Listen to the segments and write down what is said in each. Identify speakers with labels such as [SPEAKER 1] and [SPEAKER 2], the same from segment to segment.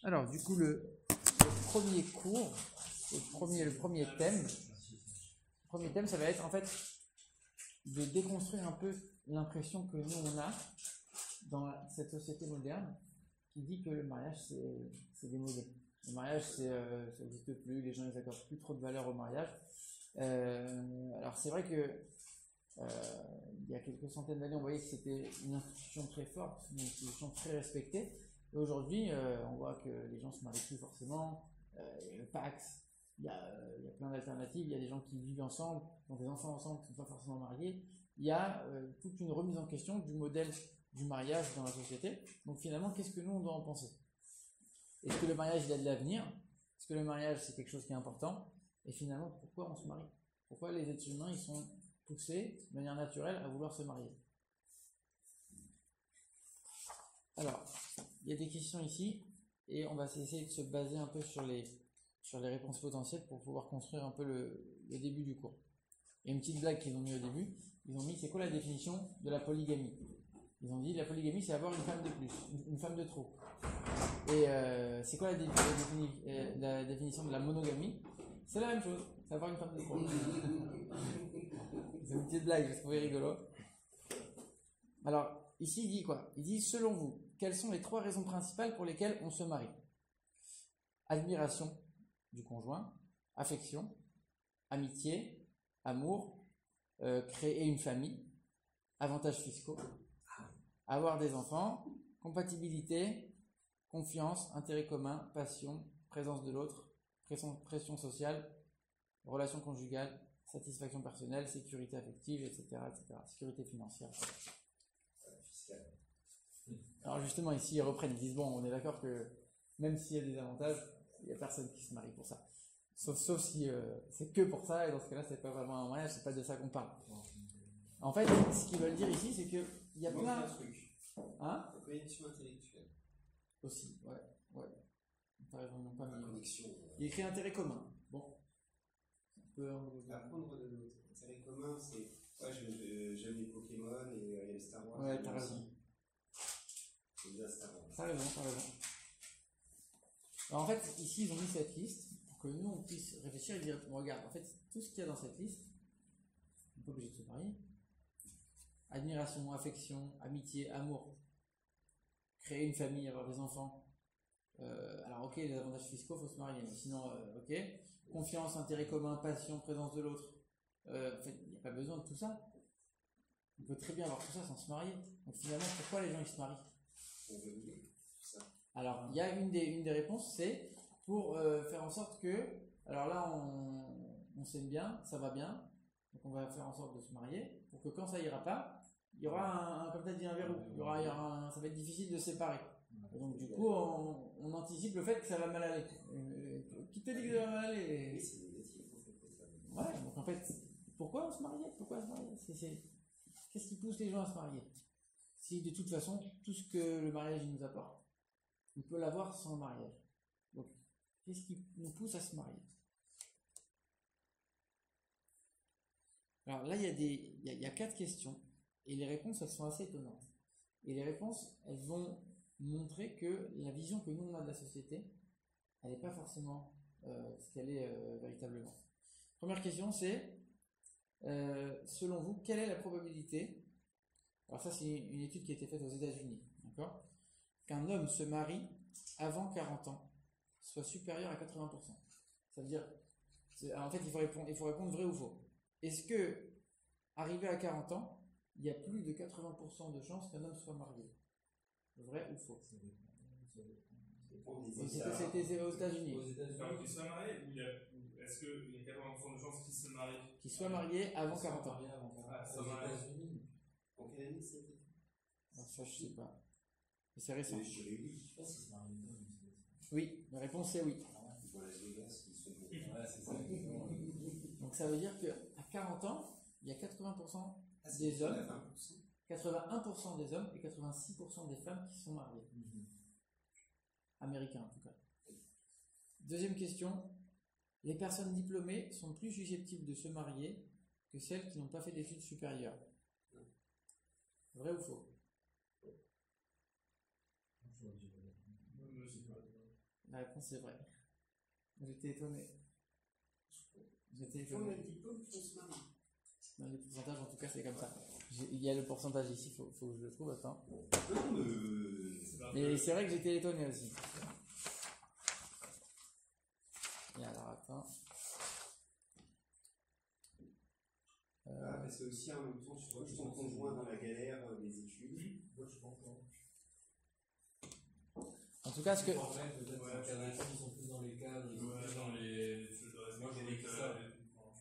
[SPEAKER 1] Alors, du coup, le premier cours, le premier thème, ça va être en fait de déconstruire un peu l'impression que nous on a dans cette société moderne qui dit que le mariage c'est démodé. Le mariage ça n'existe plus, les gens ils accordent plus trop de valeur au mariage. Alors c'est vrai que il y a quelques centaines d'années on voyait que c'était une institution très forte, une institution très respectée. Et aujourd'hui on voit que les gens se marient plus forcément. Le Pax, il y a plein d'alternatives, il y a des gens qui vivent ensemble, qui ont des enfants ensemble, qui ne sont pas forcément mariés. Il y a toute une remise en question du modèle du mariage dans la société. Donc finalement, qu'est-ce que nous on doit en penser? Est-ce que le mariage il a de l'avenir? Est-ce que le mariage c'est quelque chose qui est important? Et finalement, pourquoi on se marie? Pourquoi les êtres humains ils sont poussés de manière naturelle à vouloir se marier? Alors, il y a des questions ici et on va essayer de se baser un peu sur les réponses potentielles pour pouvoir construire un peu le début du cours. Il y a une petite blague qu'ils ont mis au début. Ils ont mis c'est quoi la définition de la polygamie? Ils ont dit la polygamie c'est avoir une femme de plus, une femme de trop. Et c'est quoi la définition de la monogamie? C'est la même chose, c'est avoir une femme de trop. C'est une petite blague, je trouvais rigolo. Alors, ici il dit quoi? Il dit selon vous, quelles sont les 3 raisons principales pour lesquelles on se marie? Admiration du conjoint, affection, amitié, amour, créer une famille, avantages fiscaux, avoir des enfants, compatibilité, confiance, intérêt commun, passion, présence de l'autre, pression sociale, relation conjugale, satisfaction personnelle, sécurité affective, etc., etc. Sécurité financière. Alors justement ici ils reprennent, ils disent bon on est d'accord que même s'il y a des avantages, il n'y a personne qui se marie pour ça. Sauf si c'est que pour ça, et dans ce cas-là c'est pas vraiment un mariage, c'est pas de ça qu'on parle. En fait, ce qu'ils veulent dire ici, c'est que il y a plein de trucs. Hein?
[SPEAKER 2] La connexion intellectuelle.
[SPEAKER 1] Aussi, ouais. T'as raison, non pas mais il écrit intérêt commun. Bon.
[SPEAKER 2] Apprendre de l'autre. Intérêt commun, c'est. Ouais, j'aime les Pokémon et il y a les Star Wars.
[SPEAKER 1] Ouais, t'as raison.
[SPEAKER 2] C'est bien Star Wars.
[SPEAKER 1] T'as raison. Alors en fait, ici ils ont mis cette liste pour que nous on puisse réfléchir et dire regarde, en fait, tout ce qu'il y a dans cette liste, on n'est pas obligé de se marier. Admiration, affection, amitié, amour, créer une famille, avoir des enfants. Alors ok, les avantages fiscaux, faut se marier, mais sinon, ok. Confiance, intérêt commun, passion, présence de l'autre. En fait, il n'y a pas besoin de tout ça. On peut très bien avoir tout ça sans se marier. Donc finalement, pourquoi les gens ils se marient?
[SPEAKER 2] On veut oublier tout ça.
[SPEAKER 1] Alors, il y a une des réponses, c'est pour faire en sorte que, alors là, on s'aime bien, ça va bien, donc on va faire en sorte de se marier, pour que quand ça ira pas, il y aura comme tu as dit, un verrou, ça va être difficile de se séparer. Et donc du coup, on anticipe le fait que ça va mal aller. Qui te dit que ça va mal aller?
[SPEAKER 2] Oui, c'est négatif.
[SPEAKER 1] Ouais, donc en fait, pourquoi se marier? Qu'est-ce qui pousse les gens à se marier? Si de toute façon, tout ce que le mariage nous apporte, on peut l'avoir sans mariage. Donc, qu'est-ce qui nous pousse à se marier? Alors là, il y a 4 questions, et les réponses, elles sont assez étonnantes. Et les réponses, elles vont montrer que la vision que nous, on a de la société, elle n'est pas forcément ce qu'elle est véritablement. Première question, c'est, selon vous, quelle est la probabilité, alors ça c'est une étude qui a été faite aux États-Unis, d'accord, qu'un homme se marie avant 40 ans soit supérieur à 80%. Ça veut dire, en fait, il faut répondre vrai ou faux. Est-ce que, arrivé à 40 ans, il y a plus de 80% de chances qu'un homme soit marié? Vrai ou faux? C'était aux États-Unis.
[SPEAKER 3] Qu'il soit marié ou est-ce qu'il y a 80% de chances qu'il se marie?
[SPEAKER 1] Qu'il soit marié avant 40 ans.
[SPEAKER 2] Aux États-Unis. En quelle année c'était?
[SPEAKER 1] Ça, je sais pas. Mais c'est récent.
[SPEAKER 2] Je dirais oui.
[SPEAKER 4] Je pense qu'il se marie.
[SPEAKER 1] Oui, la réponse est oui.
[SPEAKER 2] Pour Las Vegas, ils sont.
[SPEAKER 4] Ouais, c'est ça.
[SPEAKER 1] Donc ça veut dire qu'à 40 ans, il y a 80% des hommes, 81% des hommes et 86% des femmes qui sont mariées. Américains en tout cas. Deuxième question, les personnes diplômées sont plus susceptibles de se marier que celles qui n'ont pas fait d'études supérieures. Vrai ou faux? La réponse est vraie. J'étais étonné. J'étais
[SPEAKER 2] On a
[SPEAKER 1] étonné.
[SPEAKER 2] dit peu qu'on se marie.
[SPEAKER 1] Dans les pourcentages, en tout cas, c'est comme ça. Il y a le pourcentage ici, faut que je le trouve, attends.
[SPEAKER 2] Non,
[SPEAKER 3] C'est pas
[SPEAKER 1] Mais c'est vrai que j'étais étonné aussi. Et alors, attends.
[SPEAKER 2] parce que aussi en même temps, tu vois, ton conjoint dans la galère des études.
[SPEAKER 4] Moi, je pense pas.
[SPEAKER 1] En tout cas, ce que.
[SPEAKER 4] En fait, peut-être qu'ils sont plus dans les cadres, ils sont
[SPEAKER 3] Ouais,
[SPEAKER 4] plus
[SPEAKER 3] dans
[SPEAKER 4] dans
[SPEAKER 3] les études de
[SPEAKER 4] Moi, j'ai vécu ça.
[SPEAKER 3] je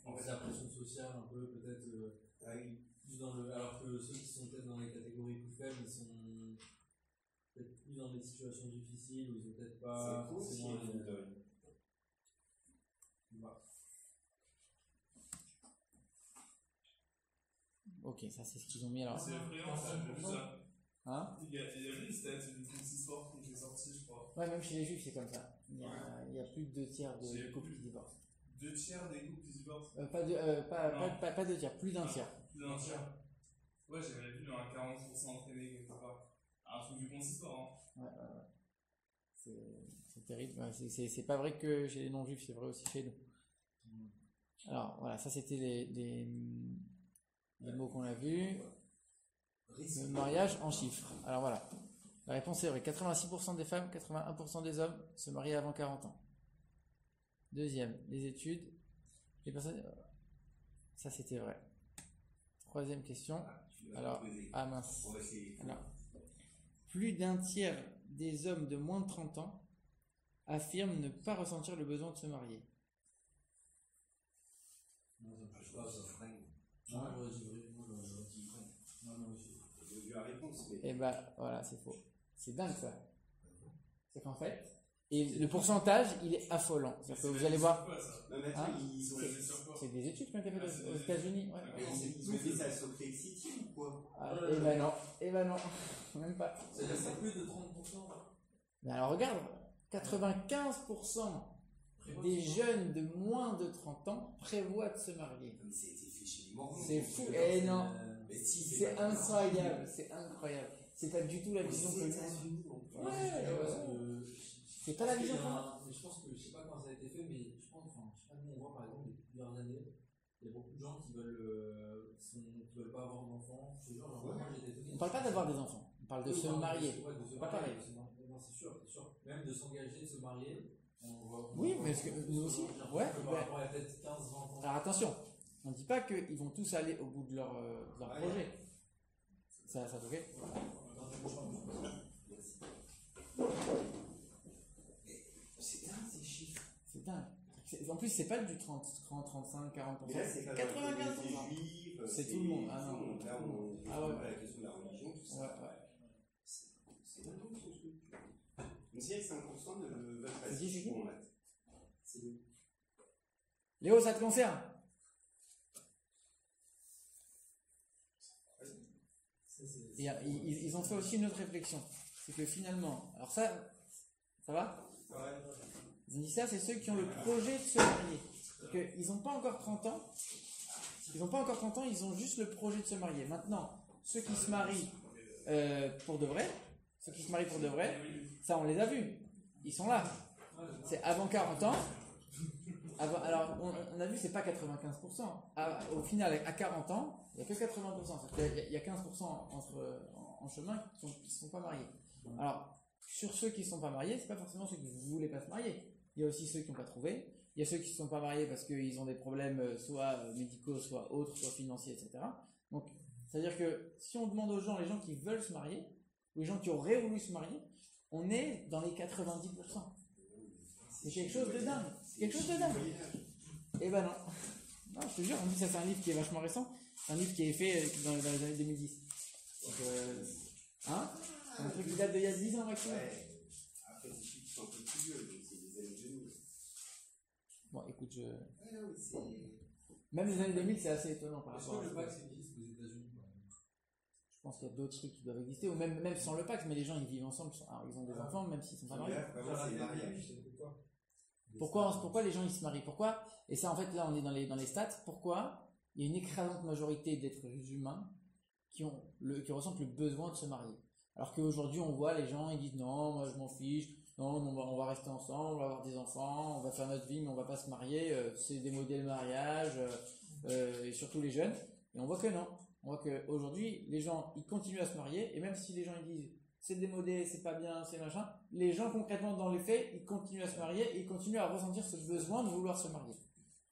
[SPEAKER 4] en
[SPEAKER 3] pense.
[SPEAKER 4] fait, la pression sociale, un peu, peut-être.
[SPEAKER 2] Ah oui.
[SPEAKER 4] Plus dans le. Alors que ceux qui sont peut-être dans les catégories plus faibles, ils sont peut-être plus dans des situations difficiles où ils ont peut-être pas
[SPEAKER 2] C'est aussi
[SPEAKER 4] forcément
[SPEAKER 2] une
[SPEAKER 4] les.
[SPEAKER 2] donne.
[SPEAKER 1] Ok, ça c'est ce qu'ils ont mis alors.
[SPEAKER 3] C'est effrayant ça, j'ai vu ça.
[SPEAKER 1] Hein?
[SPEAKER 3] Il y a une stat du consistoire qui est sortie, je crois.
[SPEAKER 1] Ouais, même chez les juifs, c'est comme ça. Il y a plus de 2 tiers de
[SPEAKER 3] J'ai
[SPEAKER 1] couples
[SPEAKER 3] plus.
[SPEAKER 1] qui divorcent.
[SPEAKER 3] 2 tiers des couples qui divorcent.
[SPEAKER 1] Pas 2 tiers, plus d'un tiers.
[SPEAKER 3] Plus d'un tiers. Ouais, j'avais vu un 40% entraîné quelque part. Un truc du consistoire, hein.
[SPEAKER 1] Ouais. C'est terrible. Ouais, c'est pas vrai que chez les non-juifs, c'est vrai aussi chez nous. Alors, voilà, ça c'était les mots qu'on a vus. Le mariage en chiffres. Alors voilà. La réponse est vraie. 86% des femmes, 81% des hommes se marient avant 40 ans. Deuxième, les études. Les personnes. Ça c'était vrai. Troisième question. Alors, ah mince. Alors, plus d'un tiers des hommes de moins de 30 ans affirment ne pas ressentir le besoin de se marier.
[SPEAKER 4] Non, ça marche pas, ça. Non, j'aurais dit vrai. Moi, j'aurais dit vrai. Non, aussi.
[SPEAKER 2] J'ai vu la réponse, mais.
[SPEAKER 1] Et bah voilà, c'est faux. C'est dingue ça. C'est qu'en fait, et le pourcentage, il est affolant. C'est-à-dire que vous allez voir.
[SPEAKER 2] Non, mais attends,
[SPEAKER 1] Hein
[SPEAKER 2] ils ont.
[SPEAKER 1] C'est des études qui ont été faites aux États-Unis. Ouais.
[SPEAKER 2] Ils ont fait ça sur City ou quoi?
[SPEAKER 1] Et ben non, même pas.
[SPEAKER 4] C'est-à-dire que c'est plus de 30%.
[SPEAKER 1] Mais alors regarde, 95% des jeunes de moins de 30 ans prévoient de se marier.
[SPEAKER 2] Mais ça a été fait chez les mormons.
[SPEAKER 1] C'est fou. Et non,
[SPEAKER 2] Mais si,
[SPEAKER 1] c'est incroyable, c'est incroyable. C'est pas du tout la vision que nous.
[SPEAKER 4] Ouais.
[SPEAKER 1] C'est pas la vision qu'on a.
[SPEAKER 4] Je pense que, je sais pas quand ça a été fait, mais je pense, enfin, je sais pas, nous on voit par exemple depuis plusieurs années, il y a beaucoup de gens qui veulent pas avoir d'enfants. Je te jure, genre, moi j'étais étonné.
[SPEAKER 1] On parle pas d'avoir des enfants, on parle de se marier.
[SPEAKER 4] Ouais, de se
[SPEAKER 1] Pas
[SPEAKER 4] marier.
[SPEAKER 1] pareil.
[SPEAKER 4] Non, c'est sûr, c'est sûr. Même de s'engager, de se marier.
[SPEAKER 1] Oui, mais est-ce que nous aussi? Ouais.
[SPEAKER 4] Par rapport à peut-être 15 enfants.
[SPEAKER 1] Alors attention, on ne dit pas qu'ils vont tous aller au bout de leur projet. Ça te fait?
[SPEAKER 2] C'est dingue ces chiffres.
[SPEAKER 1] C'est dingue. En plus, c'est pas du 30, 35, 40%.
[SPEAKER 2] Mais là, c'est pas
[SPEAKER 1] 95%.
[SPEAKER 2] juifs,
[SPEAKER 1] C'est tout le monde. Ah non.
[SPEAKER 2] Là, on
[SPEAKER 1] Ah ouais.
[SPEAKER 2] pas la question de la religion, tout ça.
[SPEAKER 1] Ouais.
[SPEAKER 2] C'est dingue ce truc. Mais si 5% ne veulent pas
[SPEAKER 1] C'est qui, c'est qui?
[SPEAKER 2] en maths. C'est nous.
[SPEAKER 1] Léo, ça te concerne? Et, ils ont fait aussi une autre réflexion. C'est que finalement, alors ça va?
[SPEAKER 2] Ouais.
[SPEAKER 1] Ils ont dit ça, c'est ceux qui ont le projet de se marier. Ils n'ont pas encore 30 ans. Ils n'ont pas encore 30 ans, ils ont juste le projet de se marier. Maintenant, ceux qui se marient pour de vrai, ça on les a vus. Ils sont là. C'est avant 40 ans. Alors, on a vu, c'est pas 95%. Au final, à 40 ans, il n'y a que 80%. Il y a 15% en chemin qui ne sont pas mariés. Alors, sur ceux qui ne sont pas mariés, c'est pas forcément ceux qui ne voulaient pas se marier. Il y a aussi ceux qui n'ont pas trouvé. Il y a ceux qui ne sont pas mariés parce qu'ils ont des problèmes soit médicaux, soit autres, soit financiers, etc. Donc, c'est-à-dire que si on demande aux gens, les gens qui veulent se marier, ou les gens qui auraient voulu se marier, on est dans les 90%. C'est quelque chose de dingue. Eh ben non. Non, je te jure, en plus ça c'est un livre qui est vachement récent. C'est un livre qui est fait dans les années 2010. Donc, hein? C'est un truc qui date d'il y a 10 ans maximum.
[SPEAKER 2] Ouais. Après, ces chiffres sont un peu plus vieux, donc c'est des années 2000.
[SPEAKER 1] Bon, écoute,
[SPEAKER 2] Ouais, non, mais c'est.
[SPEAKER 1] même les années 2000, c'est assez étonnant par
[SPEAKER 4] Est-ce
[SPEAKER 1] rapport
[SPEAKER 4] que
[SPEAKER 1] à
[SPEAKER 4] le
[SPEAKER 1] ça.
[SPEAKER 4] Pax existe aux États-Unis?
[SPEAKER 1] Je pense qu'il y a d'autres trucs qui doivent exister, ou même sans le Pax, mais les gens ils vivent ensemble, alors ils ont des enfants, même s'ils sont pas mariés.
[SPEAKER 2] Là, vraiment, c'est mariage.
[SPEAKER 1] Pourquoi les gens ils se marient? Pourquoi? Et ça en fait là on est dans les stats. Pourquoi il y a une écrasante majorité d'êtres humains qui ressentent le besoin de se marier? Alors qu'aujourd'hui on voit les gens ils disent non, moi je m'en fiche, non, on va rester ensemble, on va avoir des enfants, on va faire notre vie, mais on va pas se marier, c'est démodé le mariage, et surtout les jeunes. Et on voit que non. On voit qu'aujourd'hui, les gens, ils continuent à se marier, et même si les gens ils disent c'est démodé, c'est pas bien, c'est machin, les gens concrètement dans les faits, ils continuent à se marier et ils continuent à ressentir ce besoin de vouloir se marier.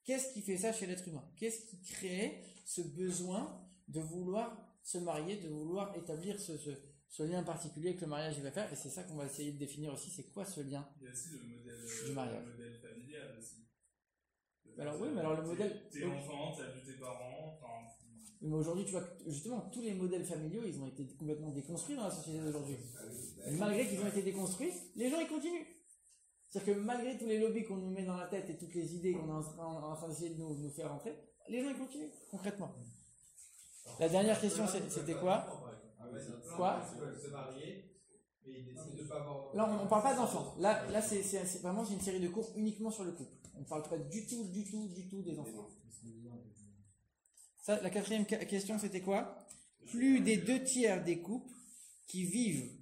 [SPEAKER 1] Qu'est-ce qui fait ça chez l'être humain? Qu'est-ce qui crée ce besoin de vouloir se marier, de vouloir établir ce lien particulier que le mariage il va faire? Et c'est ça qu'on va essayer de définir aussi, c'est quoi ce lien?
[SPEAKER 3] Il y a aussi le modèle,
[SPEAKER 1] du mariage.
[SPEAKER 3] Le modèle familial aussi.
[SPEAKER 1] Alors oui, mais alors le modèle...
[SPEAKER 3] T'es enfant, t'as vu tes parents, enfin...
[SPEAKER 1] Mais aujourd'hui, tu vois, justement, tous les modèles familiaux, ils ont été complètement déconstruits dans la société d'aujourd'hui. Et malgré qu'ils ont été déconstruits, les gens, ils continuent. C'est-à-dire que malgré tous les lobbies qu'on nous met dans la tête et toutes les idées qu'on est en train d'essayer de nous faire rentrer, les gens, ils continuent, concrètement. La dernière question, c'était quoi? Quoi?
[SPEAKER 4] Se marier, mais ils décident de pas avoir.
[SPEAKER 1] Là, on parle pas d'enfants. Là, c'est vraiment une série de cours uniquement sur le couple. On parle pas du tout des enfants. Ça, la quatrième question, c'était quoi? Plus des 2/3 des couples qui vivent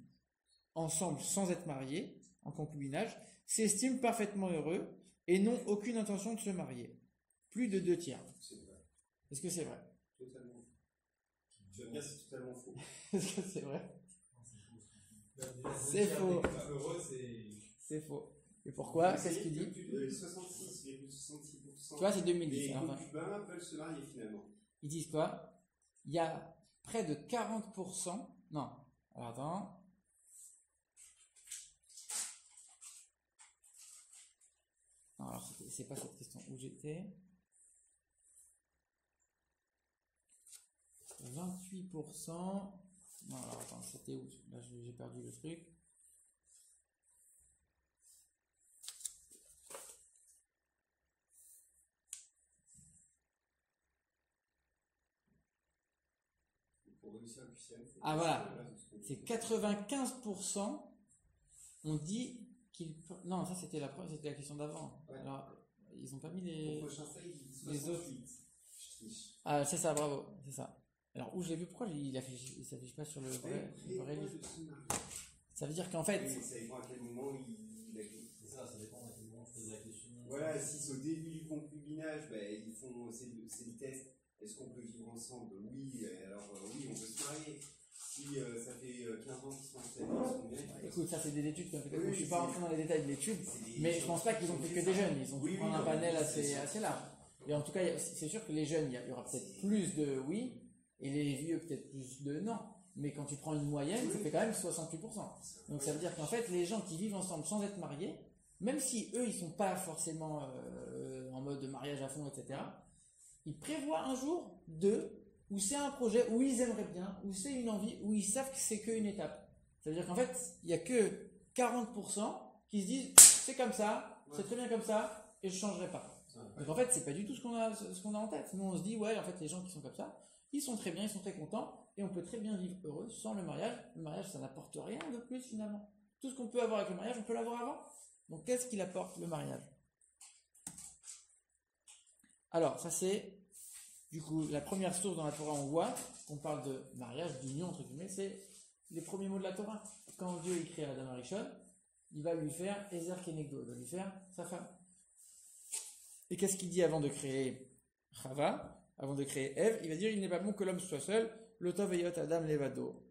[SPEAKER 1] ensemble sans être mariés, en concubinage, s'estiment parfaitement heureux et n'ont aucune intention de se marier. Plus de 2/3.
[SPEAKER 2] C'est vrai.
[SPEAKER 1] Est-ce que c'est vrai?
[SPEAKER 2] Totalement. Tu vas me dire, c'est totalement faux.
[SPEAKER 1] Est-ce que c'est vrai? C'est faux. C'est faux. Et pourquoi? Qu'est-ce qu'il dit?
[SPEAKER 2] 66,66%.
[SPEAKER 1] Tu vois, c'est 2010.
[SPEAKER 2] Les
[SPEAKER 1] Alors,
[SPEAKER 2] concubins veulent se marier finalement.
[SPEAKER 1] ils disent quoi? Il y a près de 40%. Non. Alors, attends. Non, alors, c'est pas cette question où j'étais. 28%. Non, alors, attends, c'était où? Là, j'ai perdu le truc.
[SPEAKER 2] Pour réussir un QCM,
[SPEAKER 1] Ah, voilà. C'est 95%. On dit qu'ils... Non, ça c'était la question d'avant.
[SPEAKER 2] Ouais.
[SPEAKER 1] Alors, ils ont pas mis les...
[SPEAKER 2] Au prochain stage, il dit
[SPEAKER 1] les autres.
[SPEAKER 2] 68. Je triche.
[SPEAKER 1] Ah, c'est ça, bravo, c'est ça. Alors, où j'ai vu, pourquoi il s'affiche pas sur le vrai livre? Ça veut dire qu'en fait...
[SPEAKER 2] Oui, mais ça dépend à quel moment il a gagné.
[SPEAKER 4] C'est ça dépend à quel moment tu poses la question.
[SPEAKER 2] Voilà, si c'est au début du concubinage, ils font c'est le test. Est-ce qu'on peut vivre ensemble? Oui, alors oui, on peut se marier. Si ça fait 15 ans qu'ils sont installés, ils sont bien.
[SPEAKER 1] Écoute, ça c'est des études qui ont été
[SPEAKER 2] Oui,
[SPEAKER 1] faites. Je suis pas rentré dans les détails de l'étude, mais je pense pas qu'ils ont fait que des jeunes. Ils ont dû prendre un panel assez large. Et en tout cas, c'est sûr que les jeunes, il y aura peut-être plus de oui, et les vieux peut-être plus de non. Mais quand tu prends une moyenne, ça fait quand même 68%. Donc ça veut dire qu'en fait, les gens qui vivent ensemble sans être mariés, même si eux, ils sont pas forcément en mode mariage à fond, etc., ils prévoient un jour où c'est un projet, où ils aimeraient bien, où c'est une envie, où ils savent que c'est qu'une étape. Ça veut dire qu'en fait, il y a que 40% qui se disent c'est comme ça, c'est très bien comme ça, et je changerai pas. Donc en fait, c'est pas du tout ce qu'on a en tête. Nous, on se dit ouais, en fait, les gens qui sont comme ça, ils sont très bien, ils sont très contents, et on peut très bien vivre heureux sans le mariage. Le mariage, ça n'apporte rien de plus finalement. Tout ce qu'on peut avoir avec le mariage, on peut l'avoir avant. Donc qu'est-ce qu'il apporte le mariage? Alors, ça c'est, du coup, la première source dans la Torah, on voit qu'on parle de mariage, d'union, entre guillemets, c'est les premiers mots de la Torah. Quand Dieu il crée Adam Arishon, il va lui faire Ezer Kenegdo, il va lui faire sa femme. Et qu'est-ce qu'il dit avant de créer Chava, avant de créer Ève? Il va dire, il n'est pas bon que l'homme soit seul, l'otov eyot Adam levado.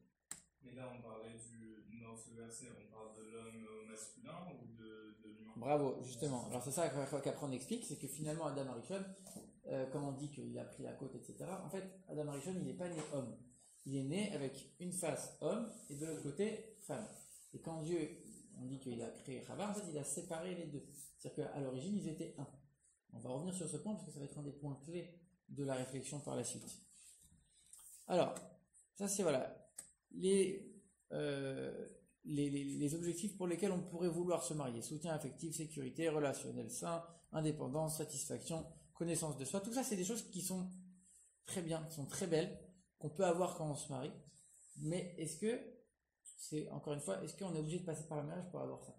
[SPEAKER 3] Mais là, on parlait dans ce verset, on parle de l'homme masculin ou de l'humain?
[SPEAKER 1] Bravo, justement. Alors c'est ça qu'après on explique, c'est que finalement Adam Arishon, comme on dit qu'il a pris la côte, etc., en fait, Adam Arishon, il n'est pas né homme. Il est né avec une face homme et de l'autre côté femme. Et quand Dieu, on dit qu'il a créé Chava, en fait, il a séparé les deux. C'est-à-dire qu'à l'origine, ils étaient un. On va revenir sur ce point parce que ça va être un des points clés de la réflexion par la suite. Alors, ça c'est voilà les objectifs pour lesquels on pourrait vouloir se marier. Soutien affectif, sécurité, relationnel sain, indépendance, satisfaction, connaissance de soi. Tout ça, c'est des choses qui sont très bien, qui sont très belles, qu'on peut avoir quand on se marie. Mais est-ce que, c'est encore une fois, est-ce qu'on est obligé de passer par le mariage pour avoir ça?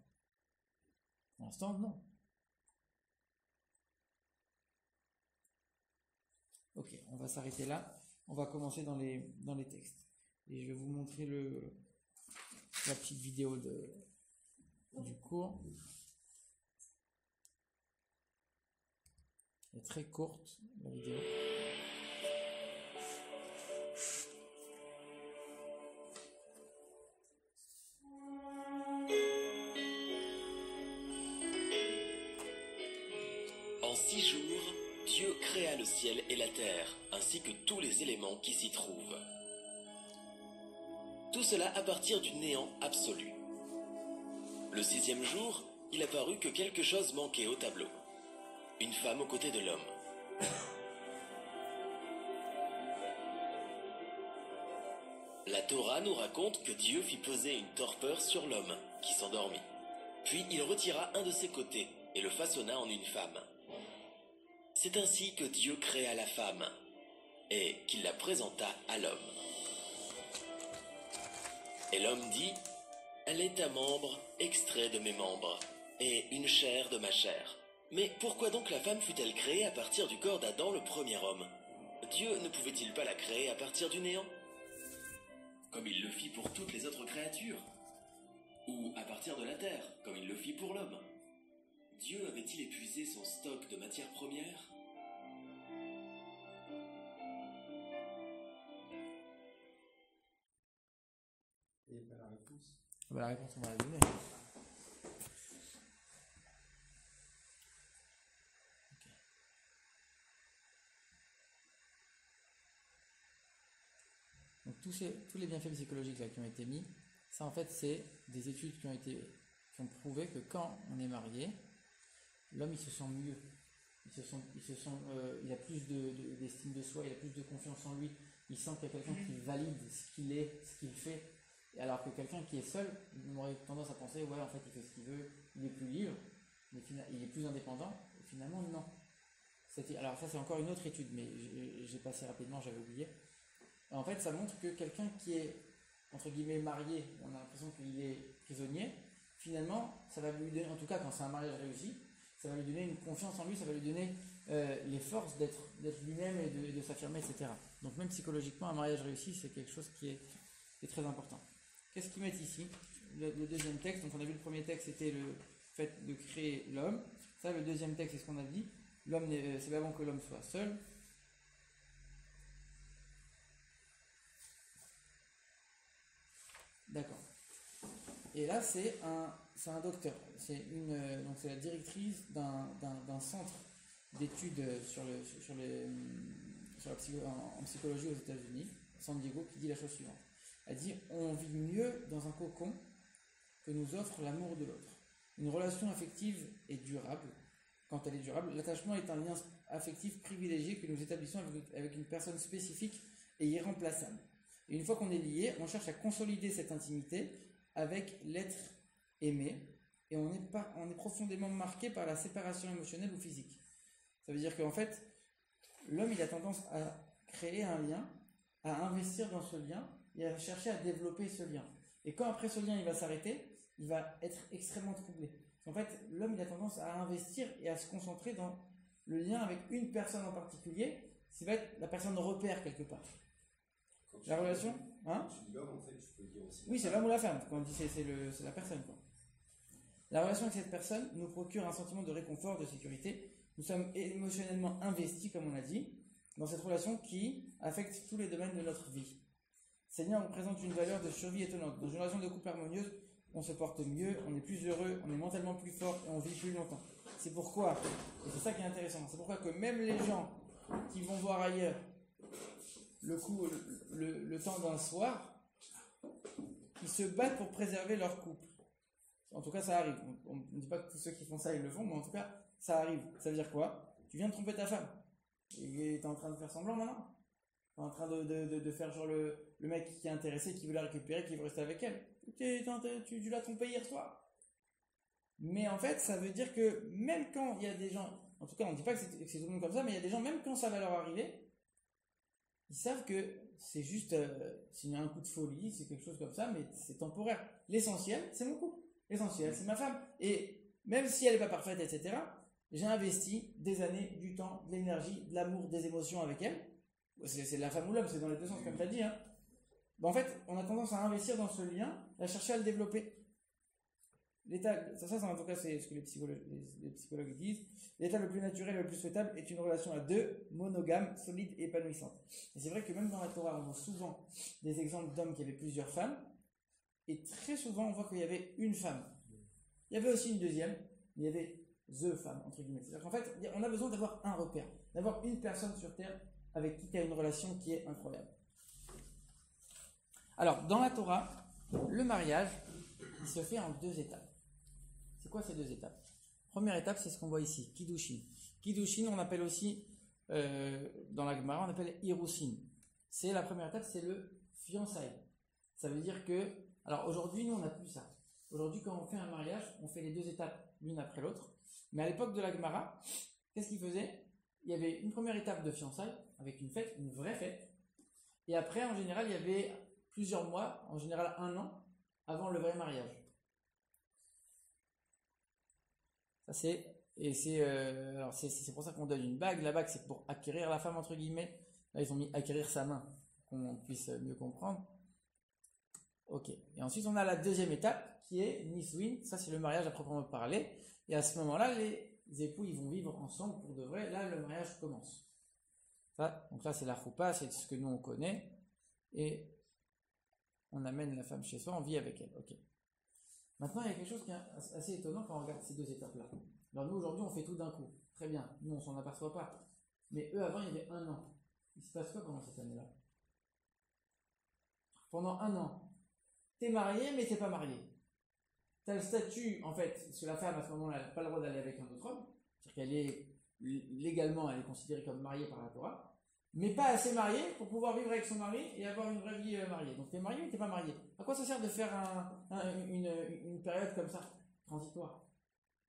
[SPEAKER 1] Pour l'instant, non. Ok, on va s'arrêter là. On va commencer dans les textes. Et je vais vous montrer la petite vidéo du cours est très courte, la vidéo.
[SPEAKER 5] En 6 jours, Dieu créa le ciel et la terre, ainsi que tous les éléments qui s'y trouvent. Tout cela à partir du néant absolu. Le 6e jour, il apparut que quelque chose manquait au tableau. Une femme aux côtés de l'homme. La Torah nous raconte que Dieu fit peser une torpeur sur l'homme, qui s'endormit. Puis il retira un de ses côtés et le façonna en une femme. C'est ainsi que Dieu créa la femme et qu'il la présenta à l'homme. Et l'homme dit, « Elle est un membre extrait de mes membres et une chair de ma chair. » Mais pourquoi donc la femme fut-elle créée à partir du corps d'Adam, le premier homme? Dieu ne pouvait-il pas la créer à partir du néant, comme il le fit pour toutes les autres créatures? Ou à partir de la terre, comme il le fit pour l'homme? Dieu avait-il épuisé son stock de matières premières?
[SPEAKER 2] Et pas la réponse.
[SPEAKER 1] Ah bah, la réponse, on va la donner. Donc tous les bienfaits psychologiques là, qui ont été mis, ça en fait c'est des études qui ont prouvé que quand on est marié, l'homme il se sent mieux, il a plus d'estime de soi, il a plus de confiance en lui, il sent qu'il y a quelqu'un qui valide ce qu'il est, ce qu'il fait, et alors que quelqu'un qui est seul, il aurait tendance à penser ouais en fait il fait ce qu'il veut, il est plus libre, il est plus indépendant, et finalement non. Alors ça c'est encore une autre étude, mais j'ai passé rapidement, j'avais oublié. En fait, ça montre que quelqu'un qui est, entre guillemets, marié, on a l'impression qu'il est prisonnier, finalement, ça va lui donner, en tout cas quand c'est un mariage réussi, ça va lui donner une confiance en lui, ça va lui donner les forces d'être lui-même et de s'affirmer, etc. Donc même psychologiquement, un mariage réussi, c'est quelque chose qui est très important. Qu'est-ce qu'ils mettent ici? Le deuxième texte, donc on a vu le premier texte, c'était le fait de créer l'homme. Ça, le deuxième texte, c'est ce qu'on a dit. L'homme, c'est pas bon que l'homme soit seul. D'accord. Et là, c'est un docteur. Donc c'est la directrice d'un centre d'études en psychologie aux États-Unis, San Diego, qui dit la chose suivante. Elle dit, on vit mieux dans un cocon que nous offre l'amour de l'autre. Une relation affective est durable. Quand elle est durable, l'attachement est un lien affectif privilégié que nous établissons avec une personne spécifique et irremplaçable. Et une fois qu'on est lié, on cherche à consolider cette intimité avec l'être aimé, et on est profondément marqué par la séparation émotionnelle ou physique. Ça veut dire qu'en fait, l'homme il a tendance à créer un lien, à investir dans ce lien, et à chercher à développer ce lien. Et quand après ce lien il va s'arrêter, il va être extrêmement troublé. En fait, l'homme il a tendance à investir et à se concentrer dans le lien avec une personne en particulier, qui va être la personne repère quelque part. La relation, hein?
[SPEAKER 2] Tu dis l'homme, en fait, tu peux dire aussi.
[SPEAKER 1] Oui, c'est l'homme ou la femme. Quand on dit c'est la personne, quoi. La relation avec cette personne nous procure un sentiment de réconfort, de sécurité. Nous sommes émotionnellement investis, comme on a dit, dans cette relation qui affecte tous les domaines de notre vie. Ces liens représentent une valeur de survie étonnante. Dans une relation de couple harmonieuse, on se porte mieux, on est plus heureux, on est mentalement plus fort et on vit plus longtemps. C'est pourquoi, et c'est ça qui est intéressant, c'est pourquoi que même les gens qui vont voir ailleurs le temps d'un soir, ils se battent pour préserver leur couple. En tout cas, ça arrive. On ne dit pas que tous ceux qui font ça, ils le font, mais en tout cas, ça arrive. Ça veut dire quoi? Tu viens de tromper ta femme. Et t'es en train de faire semblant maintenant? T'es en train de faire genre le mec qui est intéressé, qui veut la récupérer, qui veut rester avec elle. Tu l'as trompé hier soir. Mais en fait, ça veut dire que même quand il y a des gens, en tout cas, on ne dit pas que c'est tout le monde comme ça, mais il y a des gens, même quand ça va leur arriver, ils savent que c'est juste, s'il y a un coup de folie, c'est quelque chose comme ça, mais c'est temporaire. L'essentiel, c'est mon couple. L'essentiel, c'est ma femme. Et même si elle n'est pas parfaite, etc., j'ai investi des années, du temps, de l'énergie, de l'amour, des émotions avec elle. C'est la femme ou l'homme, c'est dans les deux sens, comme tu as dit. Hein. En fait, on a tendance à investir dans ce lien, à chercher à le développer. ça en tout cas c'est ce que les psychologues disent, l'état le plus naturel et le plus souhaitable est une relation à deux, monogame, solide et épanouissante. Et c'est vrai que même dans la Torah, on voit souvent des exemples d'hommes qui avaient plusieurs femmes, et très souvent on voit qu'il y avait une femme. Il y avait aussi une deuxième, mais il y avait the femme, entre guillemets. C'est-à-dire qu'en fait, on a besoin d'avoir un repère, d'avoir une personne sur Terre avec qui tu as une relation qui est incroyable. Alors, dans la Torah, le mariage, il se fait en 2 étapes. C'est quoi ces 2 étapes? Première étape, c'est ce qu'on voit ici, Kiddushin. Kiddushin, on appelle aussi, dans la Gemara, on appelle Irusin. C'est la première étape, c'est le fiançailles. Ça veut dire que, alors aujourd'hui, nous, on n'a plus ça. Aujourd'hui, quand on fait un mariage, on fait les 2 étapes l'une après l'autre. Mais à l'époque de la Gemara, qu'est-ce qu'ils faisaient? Il y avait une première étape de fiançailles, avec une fête, une vraie fête. Et après, en général, il y avait plusieurs mois, en général 1 an, avant le vrai mariage. Ça c'est pour ça qu'on donne une bague. La bague, c'est pour acquérir la femme, entre guillemets. Là, ils ont mis acquérir sa main, pour qu'on puisse mieux comprendre. Ok. Et ensuite, on a la deuxième étape, qui est Niswin. Ça, c'est le mariage à proprement parler. Et à ce moment-là, les époux, ils vont vivre ensemble pour de vrai. Là, le mariage commence. Ça, donc là, c'est la choupa, c'est ce que nous, on connaît. Et on amène la femme chez soi, on vit avec elle. Ok. Maintenant, il y a quelque chose qui est assez étonnant quand on regarde ces 2 étapes-là. Alors nous, aujourd'hui, on fait tout d'un coup. Très bien. Nous, on s'en aperçoit pas. Mais eux, avant, il y avait 1 an. Il se passe quoi pendant cette année-là? Pendant 1 an, t'es marié, mais t'es pas marié. T'as le statut, en fait, parce que la femme, à ce moment-là, elle n'a pas le droit d'aller avec un autre homme. C'est-à-dire qu'elle est, légalement, elle est considérée comme mariée par la Torah. Mais pas assez mariée pour pouvoir vivre avec son mari et avoir une vraie vie mariée. Donc t'es marié mais t'es pas marié. À quoi ça sert de faire une période comme ça, transitoire?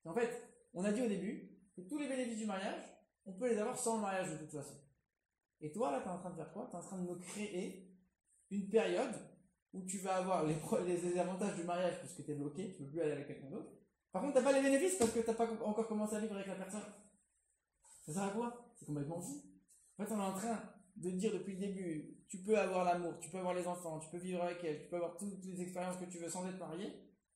[SPEAKER 1] En fait, on a dit au début que tous les bénéfices du mariage, on peut les avoir sans le mariage de toute façon. Et toi, là, t'es en train de faire quoi? T'es en train de me créer une période où tu vas avoir les avantages du mariage parce que t'es bloqué, tu peux plus aller avec quelqu'un d'autre. Par contre, t'as pas les bénéfices parce que t'as pas encore commencé à vivre avec la personne. Ça sert à quoi? C'est complètement fou. En fait, on est en train de dire depuis le début, tu peux avoir l'amour, tu peux avoir les enfants, tu peux vivre avec elle, tu peux avoir toutes les expériences que tu veux sans être marié.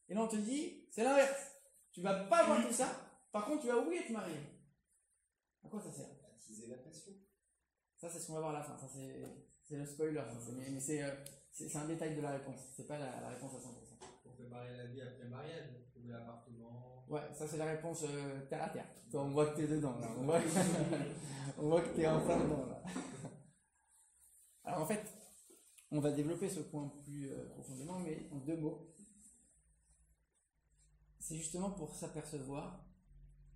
[SPEAKER 1] Et là, on te dit, c'est l'inverse. Tu vas pas avoir tout ça, par contre, tu vas oublier de te marier. À quoi ça sert?
[SPEAKER 2] Attiser la passion.
[SPEAKER 1] Ça, c'est ce qu'on va voir à la fin. Ça, c'est le spoiler. Mais c'est un détail de la réponse. C'est pas la réponse à 100%.
[SPEAKER 4] Pour préparer la vie après le mariage, trouver l'appartement.
[SPEAKER 1] Ouais, ça c'est la réponse terre à terre. Toi, on voit que t'es dedans, là. On voit que t'es enfin dedans, là. Alors en fait, on va développer ce point plus profondément, mais en 2 mots. C'est justement pour s'apercevoir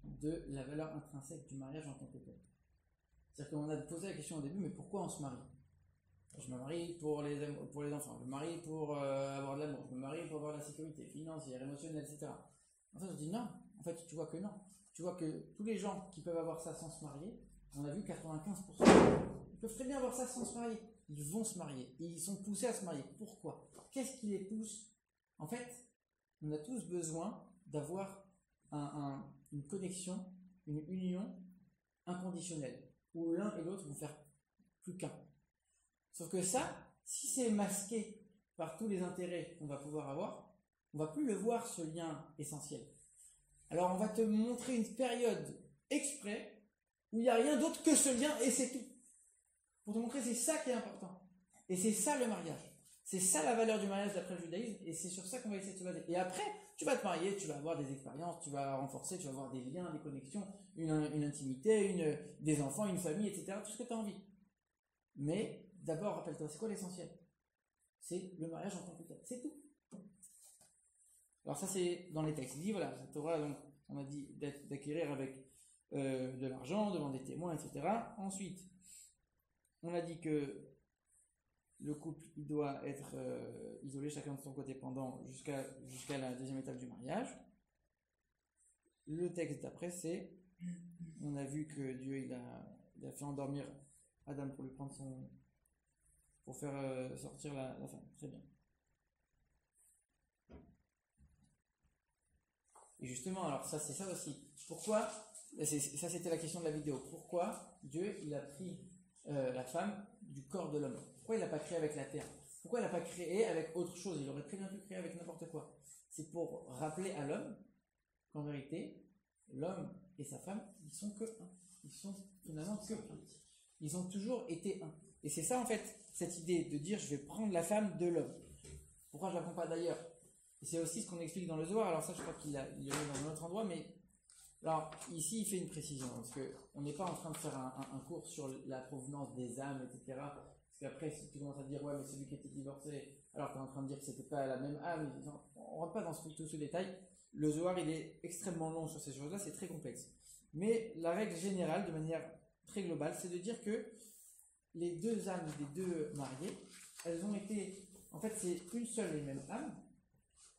[SPEAKER 1] de la valeur intrinsèque du mariage en tant que tel. C'est-à-dire qu'on a posé la question au début, mais pourquoi on se marie? Je me marie pour les enfants, je me marie pour avoir de l'amour, je me marie pour avoir de la sécurité financière, émotionnelle, etc. En fait, on se dit non. En fait, tu vois que non. Tu vois que tous les gens qui peuvent avoir ça sans se marier, on a vu 95%, ils peuvent très bien avoir ça sans se marier. Ils vont se marier. Et ils sont poussés à se marier. Pourquoi? Qu'est-ce qui les pousse? En fait, on a tous besoin d'avoir une connexion, une union inconditionnelle, où l'un et l'autre vont faire plus qu'un. Sauf que ça, si c'est masqué par tous les intérêts qu'on va pouvoir avoir, on va plus le voir, ce lien essentiel. Alors on va te montrer une période exprès où il n'y a rien d'autre que ce lien et c'est tout. Pour te montrer c'est ça qui est important. Et c'est ça le mariage. C'est ça la valeur du mariage d'après le judaïsme et c'est sur ça qu'on va essayer de se baser. Et après, tu vas te marier, tu vas avoir des expériences, tu vas renforcer, tu vas avoir des liens, des connexions, une intimité, des enfants, une famille, etc. Tout ce que tu as envie. Mais d'abord, rappelle-toi, c'est quoi l'essentiel? C'est le mariage en tant que tel. C'est tout. Alors ça, c'est dans les textes. Il dit, voilà, la Torah, donc, on a dit d'acquérir avec de l'argent, devant des témoins, etc. Ensuite, on a dit que le couple, il doit être isolé chacun de son côté pendant jusqu'à la deuxième étape du mariage. Le texte d'après, c'est, on a vu que Dieu, il a fait endormir Adam pour lui prendre pour faire sortir la femme. Très bien. Et justement, alors ça, c'est ça aussi. Pourquoi, ça c'était la question de la vidéo, pourquoi Dieu, il a pris la femme du corps de l'homme? Pourquoi il l'a pas créé avec la terre? Pourquoi il n'a pas créé avec autre chose? Il aurait très bien pu créer avec n'importe quoi. C'est pour rappeler à l'homme qu'en vérité, l'homme et sa femme, ils sont que un. Ils sont finalement que un. Ils ont toujours été un. Et c'est ça en fait, cette idée de dire je vais prendre la femme de l'homme. Pourquoi je la prends pas d'ailleurs? Et c'est aussi ce qu'on explique dans le Zohar. Alors ça, je crois qu'il le met dans un autre endroit, mais alors ici, il fait une précision parce que on n'est pas en train de faire un cours sur la provenance des âmes, etc. Parce qu'après, si tu commences à dire ouais, mais celui qui était divorcé, alors tu es en train de dire que c'était pas la même âme, on rentre pas dans tout ce détail. Le Zohar, il est extrêmement long sur ces choses-là, c'est très complexe. Mais la règle générale, de manière très globale, c'est de dire que les deux âmes des deux mariés, elles ont été, en fait, c'est une seule et même âme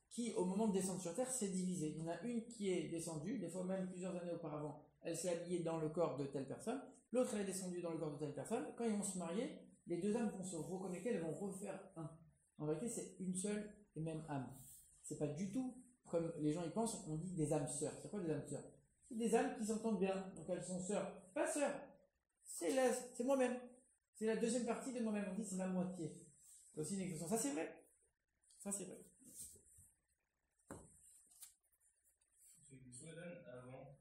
[SPEAKER 1] qui, au moment de descendre sur terre, s'est divisée. Il y en a une qui est descendue, des fois même plusieurs années auparavant, elle s'est habillée dans le corps de telle personne, l'autre elle est descendue dans le corps de telle personne. Quand ils vont se marier, les deux âmes vont se reconnecter, elles vont refaire un. En vérité, c'est une seule et même âme. C'est pas du tout comme les gens y pensent, on dit des âmes sœurs. C'est quoi des âmes sœurs? C'est des âmes qui s'entendent bien, donc elles sont sœurs. Pas sœurs, c'est moi-même. C'est la deuxième partie de moi-même, on dit c'est ma moitié. C'est aussi une expression. Ça c'est vrai. Ça c'est vrai.
[SPEAKER 3] J'ai une question, Hélène, avant,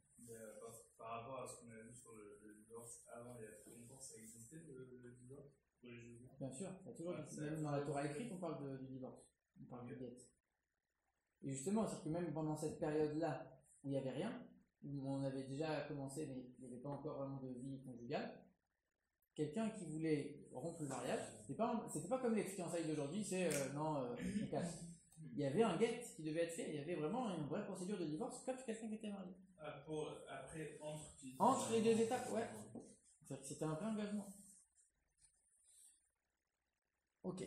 [SPEAKER 3] par rapport à ce qu'on a vu sur le divorce, avant, il y a très longtemps, ça existait le divorce pour les juifs?
[SPEAKER 1] Bien sûr, il y a toujours, même dans la Torah écrite, on parle du divorce. On parle de guet. Et justement, c'est que même pendant cette période-là, où il n'y avait rien, où on avait déjà commencé, mais il n'y avait pas encore vraiment de vie conjugale, quelqu'un qui voulait rompre le mariage, c'était pas comme les fiançailles d'aujourd'hui, c'est on casse. Il y avait un guet qui devait être fait, il y avait vraiment une vraie procédure de divorce, comme quelqu'un qui était marié.
[SPEAKER 3] Après,
[SPEAKER 1] entre les deux étapes, ouais. C'est-à-dire que c'était un vrai engagement. Ok.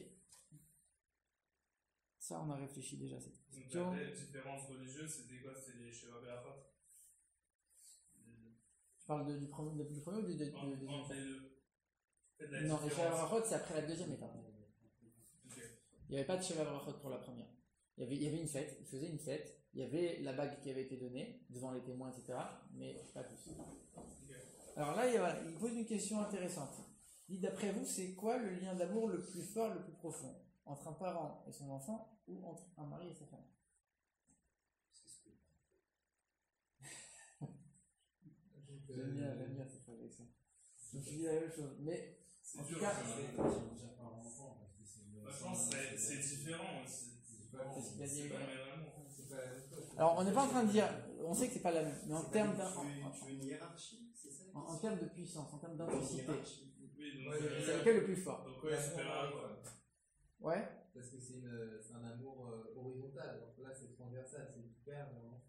[SPEAKER 1] Ça, on a réfléchi déjà à cette question.
[SPEAKER 3] Donc, la différence religieuse, c'était quoi? C'était les Sheva Berachot?
[SPEAKER 1] Tu parles du premier ou du deuxième?
[SPEAKER 3] Entre les deux.
[SPEAKER 1] Non, les Sheva Berachot, c'est après la deuxième étape.
[SPEAKER 3] Okay.
[SPEAKER 1] Il n'y avait pas de Sheva Berachot pour la première. Il y avait une fête, ils faisaient une fête, il y avait la bague qui avait été donnée devant les témoins, etc. Mais pas plus.
[SPEAKER 3] Okay.
[SPEAKER 1] Alors là, il pose une question intéressante. Il dit, d'après vous, c'est quoi le lien d'amour le plus fort, le plus profond? Entre un parent et son enfant ou entre un mari et sa femme? J'aime bien cette phrase avec ça. Je me suis dit la même chose, mais
[SPEAKER 3] c'est
[SPEAKER 1] en
[SPEAKER 3] dur,
[SPEAKER 1] tout cas,
[SPEAKER 3] je pense que c'est différent aussi. C'est pas le même amour.
[SPEAKER 1] alors on n'est pas en train de dire, on sait que c'est pas la même, mais en termes
[SPEAKER 2] tu veux une hiérarchie, c'est ça?
[SPEAKER 1] En termes de puissance, en termes d'intensité,
[SPEAKER 3] Oui, donc
[SPEAKER 1] c'est lequel le plus fort?
[SPEAKER 3] Donc ouais, supérieur quoi.
[SPEAKER 1] Ouais.
[SPEAKER 4] Parce que c'est un amour horizontal, donc là c'est transversal, c'est du père vers l'enfant.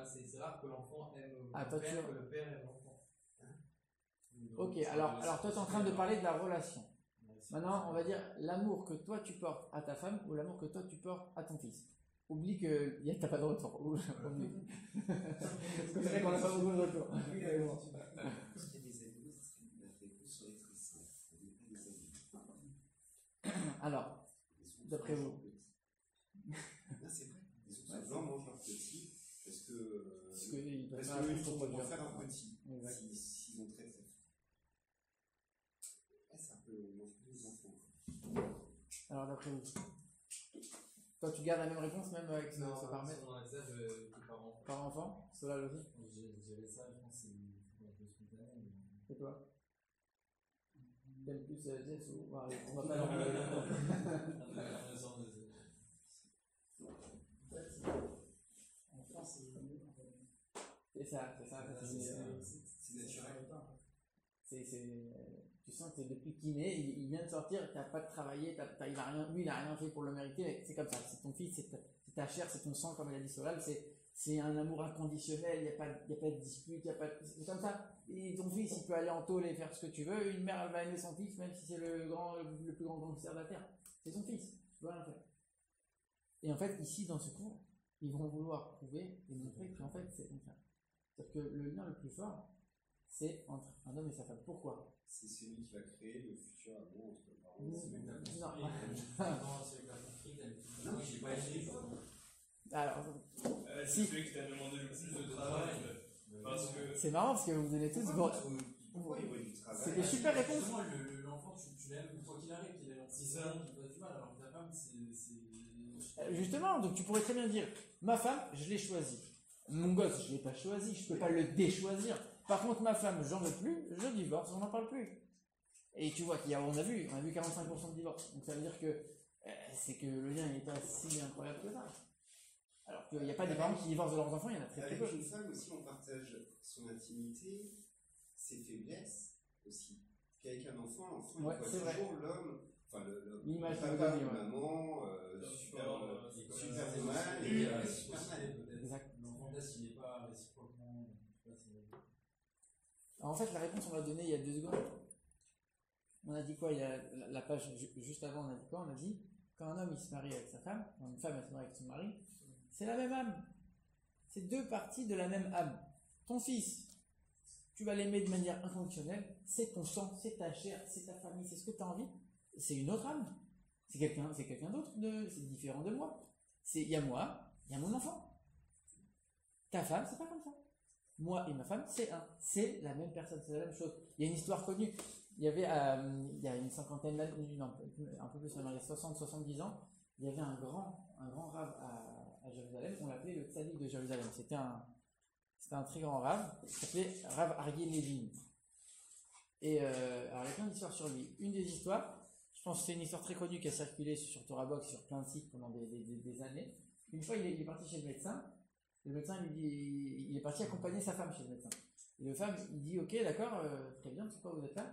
[SPEAKER 4] C'est rare que l'enfant aime le père, que le père aime l'enfant.
[SPEAKER 1] Ok, alors toi tu es en train de parler de la relation. Maintenant, on va dire l'amour que toi tu portes à ta femme ou l'amour que toi tu portes à ton fils. Oublie que t'as pas de retour. Oublie. C'est vrai qu'on n'a pas beaucoup de retour. Alors, d'après vous?
[SPEAKER 2] C'est vrai. Ils sont simplement mangent leur petit parce que
[SPEAKER 1] ils
[SPEAKER 2] vont faire un petit s'ils ont très faim. C'est un peu manger les enfants.
[SPEAKER 1] Alors, d'après vous? Toi, tu gardes la même réponse même avec ce paramètre?
[SPEAKER 4] Non, ça,
[SPEAKER 1] par enfant? Cela aussi?
[SPEAKER 4] J'avais ça, je pense que c'est un peu spontané.
[SPEAKER 1] C'est quoi? T'aimes plus Jess ou Marie? On va pas leur demander. Enfant, c'est ça. C'est naturel. Tu sens que depuis qu'il est, il vient de sortir, tu n'as pas de travailler, lui il n'a rien fait pour le mériter, mais c'est comme ça, c'est ton fils, c'est ta chair, c'est ton sang, comme il a dit Solal, c'est un amour inconditionnel, il n'y a pas de dispute, c'est comme ça. Et ton fils, il peut aller en tôle et faire ce que tu veux, une mère, elle va aimer son fils, même si c'est le plus grand gangster de la terre. C'est son fils, tu dois rien faire. Et en fait, ici, dans ce cours, ils vont vouloir prouver et montrer qu'en fait, c'est comme ça. C'est-à-dire que le lien le plus fort, c'est entre un homme et sa femme. Pourquoi?
[SPEAKER 2] C'est celui qui va créer le futur amour entre les parents.
[SPEAKER 4] Non, je n'ai pas essayé.
[SPEAKER 1] Alors,
[SPEAKER 3] c'est celui qui t'a demandé le plus de travail. Parce que
[SPEAKER 1] c'est marrant parce que vous donnez tous.
[SPEAKER 2] Pourquoi il voit du travail?
[SPEAKER 1] C'est des super réponses.
[SPEAKER 4] L'enfant, tu l'aimes quoi qu'il arrive, qu'il ait l'enfant,
[SPEAKER 3] c'est ça.
[SPEAKER 4] tu vas du mal. femme,
[SPEAKER 1] Justement, donc tu pourrais très bien dire, ma femme, je l'ai choisie. Mon gosse, je l'ai pas choisi, je peux pas le déchoisir. Par contre, ma femme, j'en veux plus, je divorce, on n'en parle plus. Et tu vois on a vu 45% de divorce. Donc ça veut dire que c'est que le lien n'est pas si incroyable que ça. Alors qu'il n'y a pas des parents qui divorcent de leurs enfants, il y en a très
[SPEAKER 2] Avec
[SPEAKER 1] peu.
[SPEAKER 2] une femme aussi, on partage son intimité, ses faiblesses aussi. Qu'avec un enfant, l'enfant,
[SPEAKER 1] Ouais,
[SPEAKER 2] il
[SPEAKER 1] c'est
[SPEAKER 2] voit
[SPEAKER 1] vrai.
[SPEAKER 2] toujours l'homme, enfin
[SPEAKER 1] L'image
[SPEAKER 2] le
[SPEAKER 1] qu'on
[SPEAKER 2] papa
[SPEAKER 1] veut
[SPEAKER 2] ou
[SPEAKER 1] donner, ouais.
[SPEAKER 2] maman, super mal et super mal.
[SPEAKER 1] Exact.
[SPEAKER 4] L'enfant d'As, il n'est pas réciproquement.
[SPEAKER 1] Alors, en fait, la réponse, on l'a donnée il y a 2 secondes. On a dit quoi? Il y a la page juste avant, on a dit quoi? On a dit quand un homme il se marie avec sa femme, quand une femme elle se marie avec son mari, c'est la même âme. C'est 2 parties de la même âme. Ton fils, tu vas l'aimer de manière inconditionnelle, c'est ton sang, c'est ta chair, c'est ta famille, c'est ce que tu as envie. C'est une autre âme. C'est quelqu'un d'autre, c'est différent de moi. Il y a moi, il y a mon enfant. Ta femme, c'est pas comme ça. Moi et ma femme, c'est la même personne, c'est la même chose. Il y a une histoire connue. Il y avait, il y a une cinquantaine d'années, non, un peu plus, il y a 60-70 ans, il y avait un grand rave à Jérusalem, on l'appelait le Tzadik de Jérusalem. C'était un très grand rave, il s'appelait Rav Aryeh Levin. Et alors il y a plein d'histoires sur lui. Une des histoires, je pense que c'est une histoire très connue qui a circulé sur Torah Box, sur plein de sites pendant des années. Une fois, il est parti chez le médecin. Le médecin lui dit, il est parti accompagner sa femme chez le médecin. Et le femme, il dit, ok, d'accord, très bien, pourquoi vous êtes là?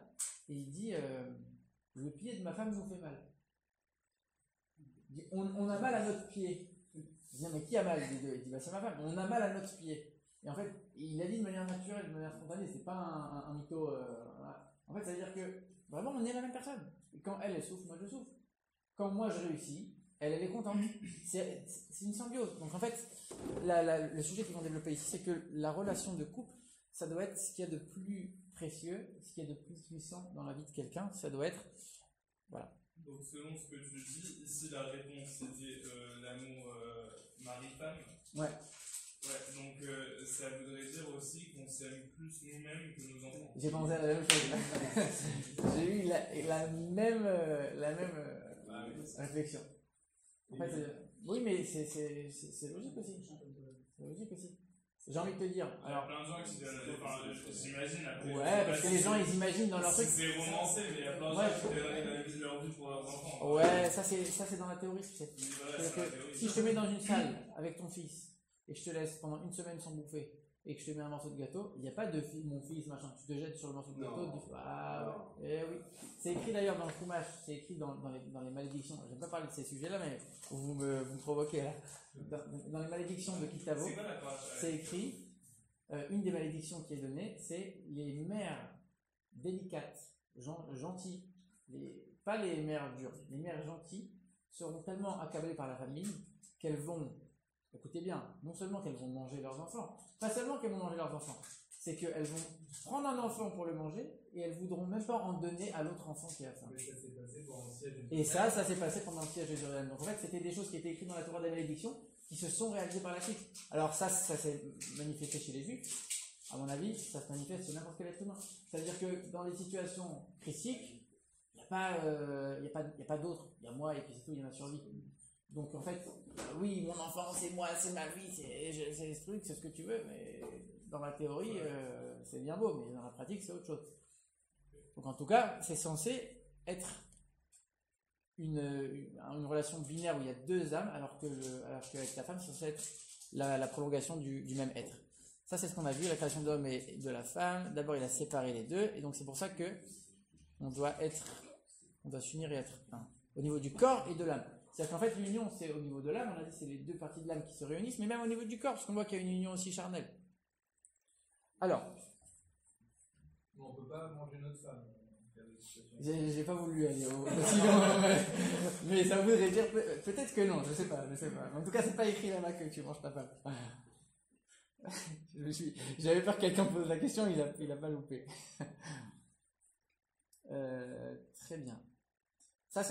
[SPEAKER 1] Et il dit, le pied de ma femme nous fait mal. Il dit, on a mal à notre pied. Il dit, mais qui a mal? Il dit, bah, c'est ma femme. On a mal à notre pied. Et en fait, il a dit de manière naturelle, de manière spontanée, c'est pas un mytho. Voilà. En fait, ça veut dire que vraiment, on est la même personne. Et quand elle souffre, moi je souffre. Quand moi je réussis, elle est contente. C'est une symbiose. Donc en fait, le sujet qu'ils vont développer ici, c'est que la relation de couple, ça doit être ce qu'il y a de plus précieux, ce qu'il y a de plus puissant dans la vie de quelqu'un. Ça doit être, voilà.
[SPEAKER 3] Donc selon ce que tu dis, ici la réponse c'était l'amour mari-femme.
[SPEAKER 1] Ouais.
[SPEAKER 3] Ouais, donc ça voudrait dire aussi qu'on s'aime plus nous-mêmes que nos enfants.
[SPEAKER 1] J'ai pensé à la même chose. J'ai eu la même réflexion. En fait, oui, mais c'est logique aussi. C'est logique aussi. J'ai envie de te dire.
[SPEAKER 3] Il y a plein de gens qui donnent. Enfin, j'imagine après.
[SPEAKER 1] Ouais, parce que les gens ils imaginent dans leur truc.
[SPEAKER 3] C'est romancé, mais il y a plein de gens qui donnent leur vie pour leurs enfants.
[SPEAKER 1] Ouais, ça c'est dans la théorie, tu sais.
[SPEAKER 3] Voilà,
[SPEAKER 1] Si je te mets dans une salle avec ton fils et je te laisse pendant une semaine sans bouffer et que je te mets un morceau de gâteau, il n'y a pas de mon fils, machin, tu te jettes sur le morceau de gâteau, tu dis, ah ouais, eh oui. C'est écrit d'ailleurs dans le Chumash, c'est écrit dans les malédictions. Je n'aime pas parler de ces sujets-là, mais vous me provoquez là. Dans les malédictions de Kitavo, c'est écrit, une des malédictions qui est donnée, c'est les mères délicates, gentilles, pas les mères dures, les mères gentilles seront tellement accablées par la famille qu'elles vont, écoutez bien, non seulement qu'elles vont manger leurs enfants, pas seulement qu'elles vont manger leurs enfants, c'est qu'elles vont prendre un enfant pour le manger et elles voudront même pas en donner à l'autre enfant qui a faim. Et ça s'est passé pendant le siège de Jérusalem. Donc en fait, c'était des choses qui étaient écrites dans la Torah des malédictions qui se sont réalisées par la suite. Alors ça s'est manifesté chez les Juifs. À mon avis, ça se manifeste chez n'importe quel être humain. C'est-à-dire que dans les situations critiques, il n'y a pas d'autres. Il y a moi et puis c'est tout, il y en a sur lui. Donc en fait, oui, mon enfant, c'est moi, c'est ma vie, c'est ce truc, c'est ce que tu veux, mais dans la théorie, c'est bien beau, mais dans la pratique, c'est autre chose. Donc en tout cas, c'est censé être une relation binaire où il y a 2 âmes, alors qu'avec ta femme, c'est censé être la prolongation du même être. Ça, c'est ce qu'on a vu, la création de l'homme et de la femme. D'abord, il a séparé les deux, et donc c'est pour ça que on doit s'unir et être un, au niveau du corps et de l'âme. C'est-à-dire qu'en fait, l'union, c'est au niveau de l'âme, on a dit c'est les 2 parties de l'âme qui se réunissent, mais même au niveau du corps, parce qu'on voit qu'il y a une union aussi charnelle. Alors.
[SPEAKER 4] On ne peut pas manger notre femme.
[SPEAKER 1] J'ai pas voulu aller aussi loin, mais ça voudrait dire, peut-être que non, je sais pas. En tout cas, c'est pas écrit là-bas que tu manges ta femme. J'avais peur que quelqu'un pose la question, il a pas loupé. Très bien. Ça,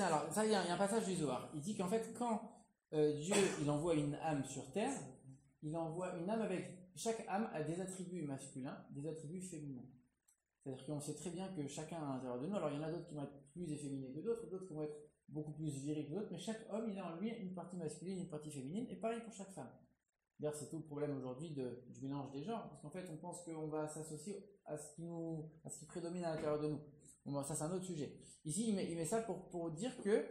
[SPEAKER 1] il y a un passage du Zohar. Il dit qu'en fait, quand Dieu il envoie une âme sur terre, il envoie une âme avec. Chaque âme a des attributs masculins, des attributs féminins. C'est-à-dire qu'on sait très bien que chacun à l'intérieur de nous, alors il y en a d'autres qui vont être plus efféminés que d'autres qui vont être beaucoup plus viril que l'autre, mais chaque homme, il a en lui une partie masculine, une partie féminine, et pareil pour chaque femme. D'ailleurs, c'est tout le problème aujourd'hui du mélange des genres, parce qu'en fait, on pense qu'on va s'associer à ce qui prédomine à l'intérieur de nous. Bon, ben, ça, c'est un autre sujet. Ici, il met ça pour dire que,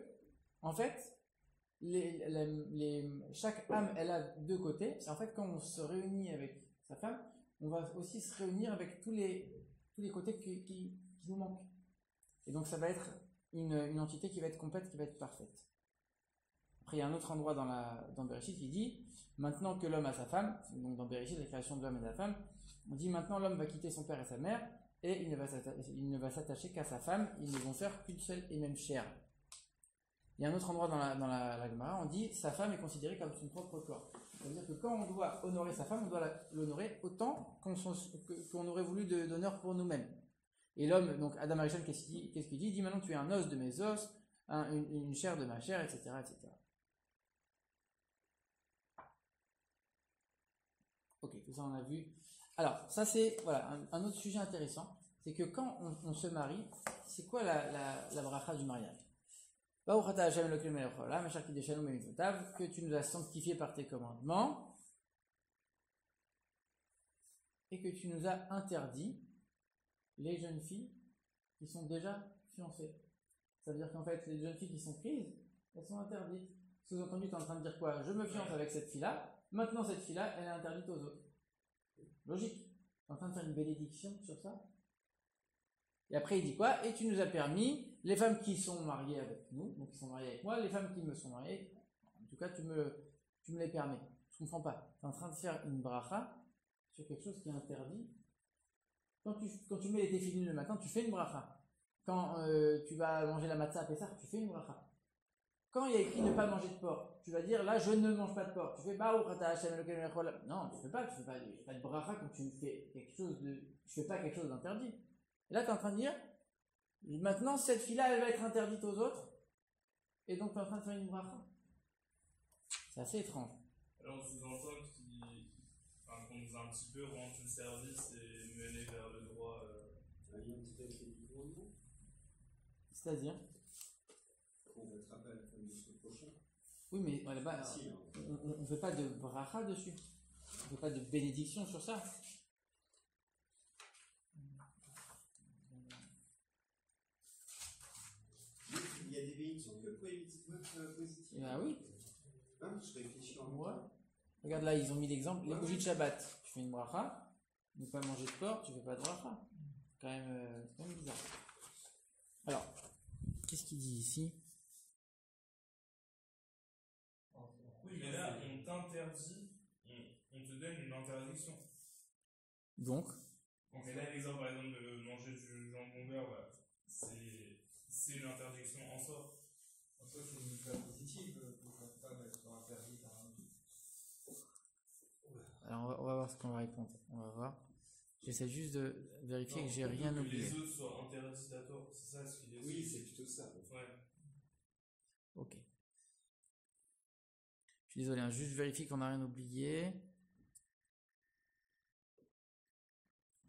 [SPEAKER 1] en fait, chaque âme, elle a deux côtés, et en fait, quand on se réunit avec sa femme, on va aussi se réunir avec tous les côtés qui nous manquent. Et donc, ça va être une entité qui va être complète, qui va être parfaite. Après, il y a un autre endroit dans Bereshit qui dit, maintenant que l'homme a sa femme, donc dans Bereshit, la création de l'homme et de la femme, on dit maintenant l'homme va quitter son père et sa mère, et il ne va s'attacher qu'à sa femme, ils ne vont faire qu'une seule et même chair. Il y a un autre endroit dans la Gemara, on dit sa femme est considérée comme son propre corps. Ça veut dire que quand on doit honorer sa femme, on doit l'honorer autant qu'on aurait voulu d'honneur pour nous-mêmes. Et l'homme, donc Adam Arishon, qu'est-ce qu'il dit? Il dit maintenant tu es un os de mes os, une chair de ma chair, etc., etc. Ok, tout ça on a vu. Alors, ça c'est voilà, un autre sujet intéressant, c'est que quand on se marie, c'est quoi la bracha du mariage? Que tu nous as sanctifiés par tes commandements et que tu nous as interdit les jeunes filles qui sont déjà fiancées. Ça veut dire qu'en fait, les jeunes filles qui sont prises, elles sont interdites. Sous-entendu, tu es en train de dire quoi? Je me fiance avec cette fille-là, maintenant cette fille-là, elle est interdite aux autres. Logique. Tu es en train de faire une bénédiction sur ça. Et après, il dit quoi? Et tu nous as permis, les femmes qui sont mariées avec nous, donc qui sont mariées avec moi, les femmes qui me sont mariées, en tout cas, tu me les permets. Je comprends pas. Tu es en train de faire une bracha sur quelque chose qui est interdit. Quand tu mets les téfilines le matin, tu fais une bracha. Quand tu vas manger la matzah à Pessah, tu fais une bracha. Quand il y a écrit ne pas manger de porc, tu vas dire là je ne mange pas de porc. Tu fais non, tu fais pas de bracha quand tu fais quelque chose tu fais pas quelque chose d'interdit. Et là tu es en train de dire maintenant cette fille-là elle va être interdite aux autres et donc tu es en train de faire une bracha. C'est assez étrange.
[SPEAKER 3] Alors on sous-entend qu'on nous a un petit peu rendu service et mené vers le droit.
[SPEAKER 1] C'est-à-dire
[SPEAKER 2] on ne votera pas la femme de ce prochain.
[SPEAKER 1] Oui, mais on ne fait pas de bracha dessus. On ne fait pas de bénédiction sur ça.
[SPEAKER 2] Il y a des bénédictions que positives.
[SPEAKER 1] Ah oui.
[SPEAKER 2] Hein, je réfléchis en
[SPEAKER 1] moi. Regarde là, ils ont mis l'exemple, les bougies de Shabbat. Tu fais une bracha, ne pas manger de porc, tu ne fais pas de bracha. C'est quand même bizarre. Alors, qu'est-ce qu'il dit ici?
[SPEAKER 3] Oui, mais là, on t'interdit, on te donne une interdiction.
[SPEAKER 1] Donc
[SPEAKER 3] mais là, l'exemple, par exemple, de manger du jambon beurre, voilà, c'est une interdiction en soi.
[SPEAKER 4] En soi, c'est une chose positive pour la femme, elle soit interdite à un.
[SPEAKER 1] Alors, on va voir ce qu'on va répondre. On va voir. J'essaie juste de vérifier que j'ai rien oublié.
[SPEAKER 3] Que les autres soient interdits à tort, c'est ça ce qu'il est.
[SPEAKER 2] Oui, c'est plutôt ça.
[SPEAKER 3] Ouais.
[SPEAKER 1] Ok. Je suis désolé, juste vérifier qu'on n'a rien oublié.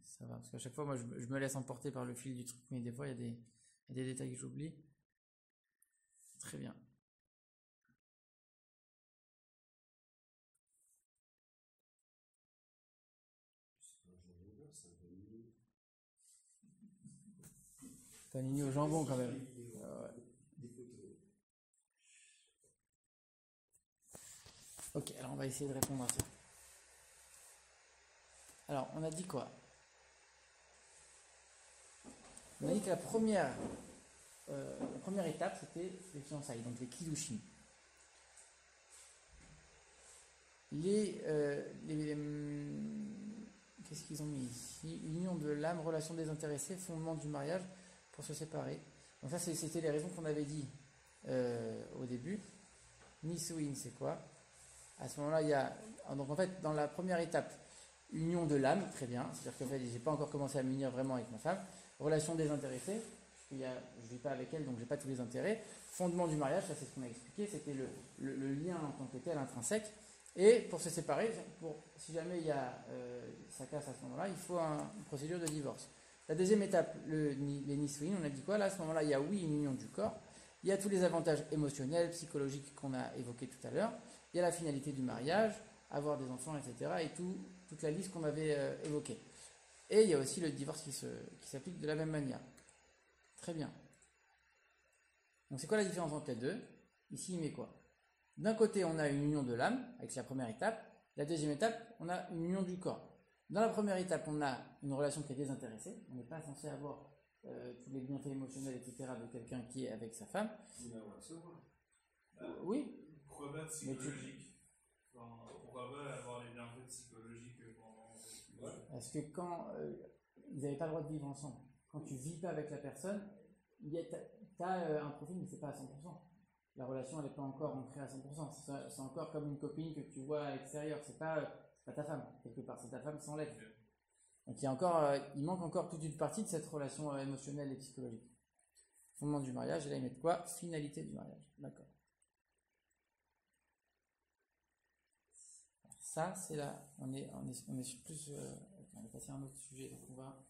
[SPEAKER 1] Ça va, parce qu'à chaque fois, moi, je me laisse emporter par le fil du truc, mais des fois, il y a des détails que j'oublie. Très bien. Panini au jambon quand même. Ok, alors on va essayer de répondre à ça. Alors, on a dit quoi? On a dit que la première étape, c'était les fiançailles, donc les kiddushin. Qu'est-ce qu'ils ont mis ici? Union de l'âme, relation désintéressée, fondement du mariage pour se séparer. Donc ça, c'était les raisons qu'on avait dit au début. Nisuin, c'est quoi? À ce moment-là, il y a... Donc en fait, dans la première étape, union de l'âme, très bien. C'est-à-dire qu'en fait, je n'ai pas encore commencé à m'unir vraiment avec ma femme. Relation désintéressée, je ne vis pas avec elle, donc je n'ai pas tous les intérêts. Fondement du mariage, ça c'est ce qu'on a expliqué, c'était le lien en tant que tel, intrinsèque. Et pour se séparer, si jamais il y a, ça casse à ce moment-là, il faut une procédure de divorce. La deuxième étape, les nisuin, on a dit quoi? Là, à ce moment-là, il y a oui une union du corps. Il y a tous les avantages émotionnels, psychologiques qu'on a évoqués tout à l'heure. Il y a la finalité du mariage, avoir des enfants, etc. Et toute la liste qu'on avait évoquée. Et il y a aussi le divorce qui s'applique de la même manière. Très bien. Donc c'est quoi la différence entre les deux? Ici, il met quoi? D'un côté, on a une union de l'âme, avec la première étape. La deuxième étape, on a une union du corps. Dans la première étape, on a une relation qui est désintéressée. On n'est pas censé avoir tous les bienfaits émotionnels, etc. de quelqu'un qui est avec sa femme. Oui.
[SPEAKER 3] Pourquoi pas psychologique? Pourquoi pas avoir les bienfaits psychologiques pendant...
[SPEAKER 1] Parce que quand ils n'avaient pas le droit de vivre ensemble, quand tu vis pas avec la personne, tu as un profil, mais c'est pas à 100%. La relation, elle n'est pas encore ancrée à 100%. C'est encore comme une copine que tu vois à l'extérieur. C'est pas ta femme, quelque part. C'est ta femme sans l'être. Donc il manque encore toute une partie de cette relation émotionnelle et psychologique. Fondement du mariage, et là ils mettent quoi? Finalité du mariage. D'accord. Ça, c'est là. On est sur plus. On va passer à un autre sujet. Donc on va.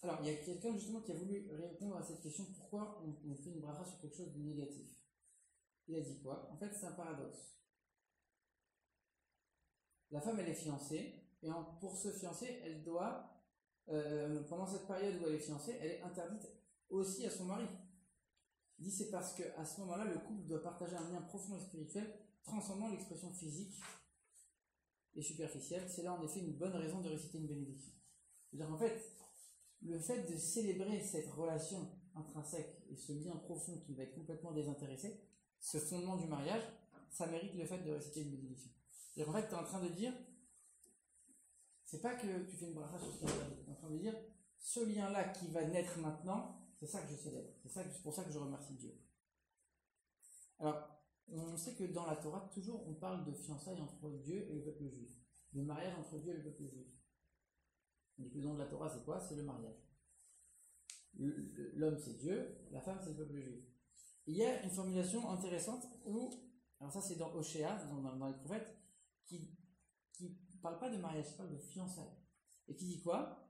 [SPEAKER 1] Alors, il y a quelqu'un justement qui a voulu répondre à cette question, pourquoi on fait une bracha sur quelque chose de négatif. Il a dit quoi? En fait, c'est un paradoxe. La femme, elle est fiancée, et pour se fiancer, elle doit, pendant cette période où elle est fiancée, elle est interdite aussi à son mari. Il dit c'est parce qu'à ce moment-là, le couple doit partager un lien profond et spirituel, transcendant l'expression physique et superficielle. C'est là en effet une bonne raison de réciter une bénédiction. C'est-à-dire qu'en fait, le fait de célébrer cette relation intrinsèque et ce lien profond qui va être complètement désintéressé, ce fondement du mariage, ça mérite le fait de réciter une bénédiction. C'est-à-dire qu'en fait, tu es en train de dire, c'est pas que tu fais une bracha sur ce qui est, tu es en train de dire, ce lien-là qui va naître maintenant, c'est ça que je célèbre. C'est pour ça que je remercie Dieu. Alors, on sait que dans la Torah, toujours on parle de fiançailles entre Dieu et le peuple juif. De mariage entre Dieu et le peuple juif. Donc, le nom de la Torah, c'est quoi? C'est le mariage. L'homme, c'est Dieu, la femme, c'est le peuple juif. Il y a une formulation intéressante où, alors ça c'est dans Oshéa, dans les prophètes, qui parle pas de mariage, il parle de fiançailles. Et qui dit quoi?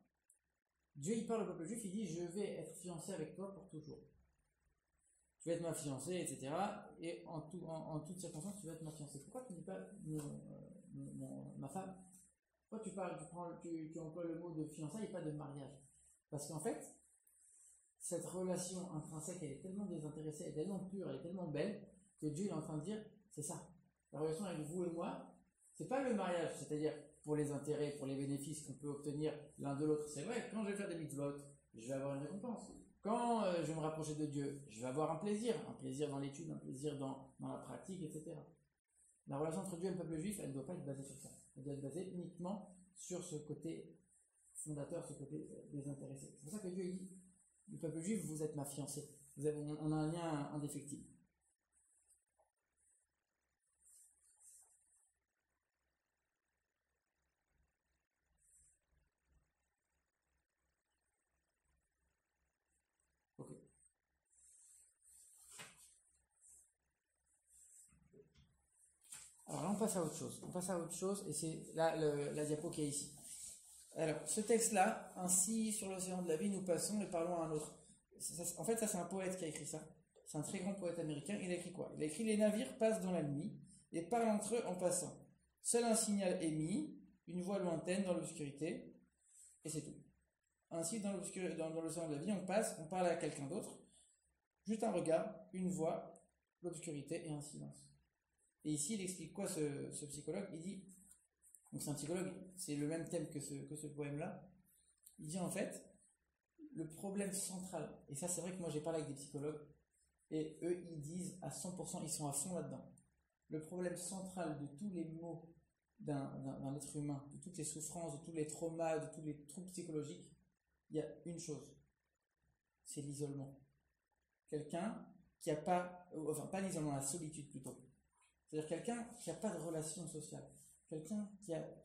[SPEAKER 1] Dieu, il parle au peuple juif, il dit, je vais être fiancé avec toi pour toujours. Tu vas être ma fiancée, etc. Et en toutes circonstances, tu vas être ma fiancée. Pourquoi tu ne dis pas ma femme? Pourquoi tu emploies le mot de fiançailles et pas de mariage? Parce qu'en fait, cette relation intrinsèque, elle est tellement désintéressée, elle est tellement pure, elle est tellement belle, que Dieu est en train de dire, c'est ça. La relation avec vous et moi, c'est pas le mariage, c'est-à-dire pour les intérêts, pour les bénéfices qu'on peut obtenir l'un de l'autre. C'est vrai, quand je vais faire des mitzvot, je vais avoir une récompense. Quand je vais me rapprocher de Dieu, je vais avoir un plaisir dans l'étude, un plaisir dans la pratique, etc. La relation entre Dieu et le peuple juif, elle ne doit pas être basée sur ça. Elle doit être basée uniquement sur ce côté fondateur, ce côté désintéressé. C'est pour ça que Dieu dit, le peuple juif, vous êtes ma fiancée. On a un lien indéfectible. Ok. Alors là, on passe à autre chose. Et c'est là la diapo qui est ici. Alors, ce texte-là, ainsi sur l'océan de la vie, nous passons et parlons à un autre. En fait, ça c'est un poète qui a écrit ça. C'est un très grand poète américain. Il a écrit quoi? Il a écrit: les navires passent dans la nuit et parlent entre eux en passant. Seul un signal émis, une voix lointaine dans l'obscurité, et c'est tout. Ainsi, dans l'océan de la vie, on passe, on parle à quelqu'un d'autre, juste un regard, une voix, l'obscurité et un silence. Et ici, il explique quoi ce psychologue? Il dit, donc c'est un psychologue, c'est le même thème que ce poème-là. Il dit en fait, le problème central, et ça c'est vrai que moi j'ai parlé avec des psychologues, et eux ils disent à 100%, ils sont à fond là-dedans. Le problème central de tous les maux d'un être humain, de toutes les souffrances, de tous les traumas, de tous les troubles psychologiques, il y a une chose, c'est l'isolement. Quelqu'un qui n'a pas, enfin pas l'isolement, la solitude plutôt. C'est-à-dire quelqu'un qui n'a pas de relation sociale, quelqu'un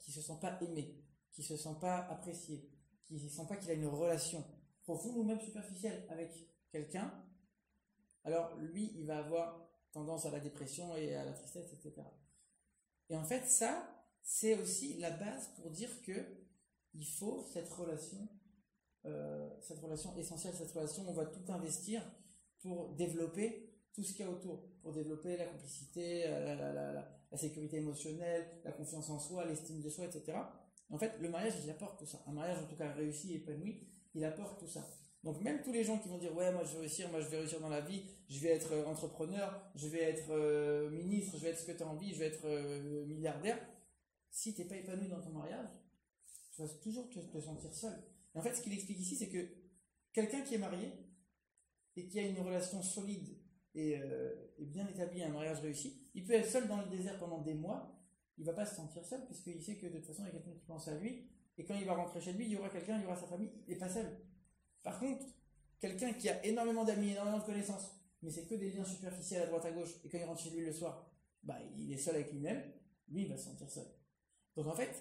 [SPEAKER 1] qui se sent pas aimé, qui se sent pas apprécié, qui ne sent pas qu'il a une relation profonde ou même superficielle avec quelqu'un, alors lui, il va avoir tendance à la dépression et à la tristesse, etc. Et en fait, ça, c'est aussi la base pour dire que il faut cette relation essentielle, cette relation où on va tout investir pour développer tout ce qu'il y a autour, pour développer la complicité, la sécurité émotionnelle, la confiance en soi, l'estime de soi, etc. En fait, le mariage, il apporte tout ça. Un mariage, en tout cas réussi, épanoui, il apporte tout ça. Donc même tous les gens qui vont dire ouais, moi je vais réussir dans la vie, je vais être entrepreneur, je vais être ministre, je vais être ce que tu as envie, je vais être milliardaire, si tu n'es pas épanoui dans ton mariage, tu vas toujours te sentir seul. Et en fait, ce qu'il explique ici, c'est que quelqu'un qui est marié et qui a une relation solide et bien établie, un mariage réussi, il peut être seul dans le désert pendant des mois, il ne va pas se sentir seul, puisqu'il sait que de toute façon, il y a quelqu'un qui pense à lui, et quand il va rentrer chez lui, il y aura quelqu'un, il y aura sa famille, il n'est pas seul. Par contre, quelqu'un qui a énormément d'amis, énormément de connaissances, mais c'est que des liens superficiels à droite à gauche, et quand il rentre chez lui le soir, il est seul avec lui-même, lui, il va se sentir seul. Donc en fait,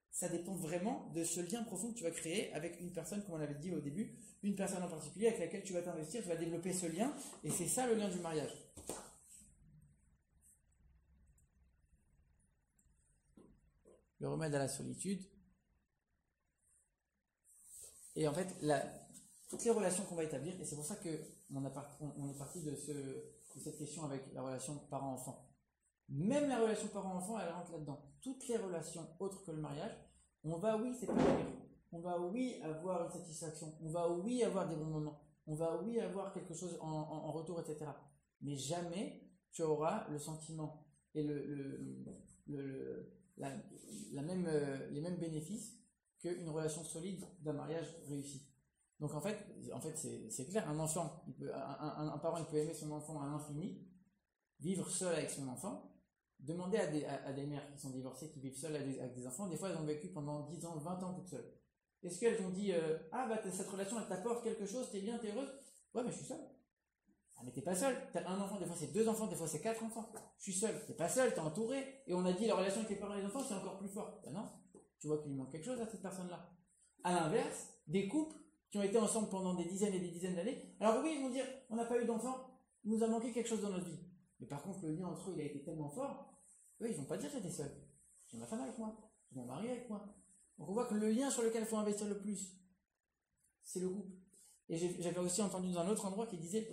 [SPEAKER 1] ça dépend vraiment de ce lien profond que tu vas créer avec une personne, comme on l'avait dit au début, une personne en particulier avec laquelle tu vas t'investir, tu vas développer ce lien, et c'est ça le lien du mariage. Le remède à la solitude. Et en fait, toutes les relations qu'on va établir, et c'est pour ça qu'on est parti de cette question avec la relation parent-enfant. Même la relation parent-enfant, elle rentre là-dedans. Toutes les relations autres que le mariage, on va, oui, s'épanouir. On va, oui, avoir une satisfaction. On va, oui, avoir des bons moments. On va, oui, avoir quelque chose en retour, etc. Mais jamais tu auras le sentiment et les mêmes bénéfices qu'une relation solide d'un mariage réussi. Donc en fait c'est clair, un enfant, un parent il peut aimer son enfant à l'infini, vivre seul avec son enfant. Demandez à des mères qui sont divorcées, qui vivent seules avec des enfants, des fois elles ont vécu pendant 10 ans, 20 ans toutes seules. Est-ce qu'elles ont dit cette relation elle t'apporte quelque chose, t'es bien, t'es heureuse? Ouais, mais je suis seule. Ah, mais t'es pas seule, t'as un enfant, des fois c'est 2 enfants, des fois c'est 4 enfants. Je suis seule, t'es pas seule, t'es entourée. Et on a dit la relation avec les parents et les enfants c'est encore plus fort. Ben non, tu vois qu'il lui manque quelque chose à cette personne-là. À l'inverse, des couples qui ont été ensemble pendant des dizaines et des dizaines d'années, alors oui, ils vont dire on n'a pas eu d'enfants, il nous a manqué quelque chose dans notre vie. Mais par contre, le lien entre eux il a été tellement fort, eux ils vont pas dire j'étais seul. J'ai ma femme avec moi, j'ai mon mari avec moi. Donc on voit que le lien sur lequel il faut investir le plus, c'est le couple. Et j'avais aussi entendu dans un autre endroit qui disait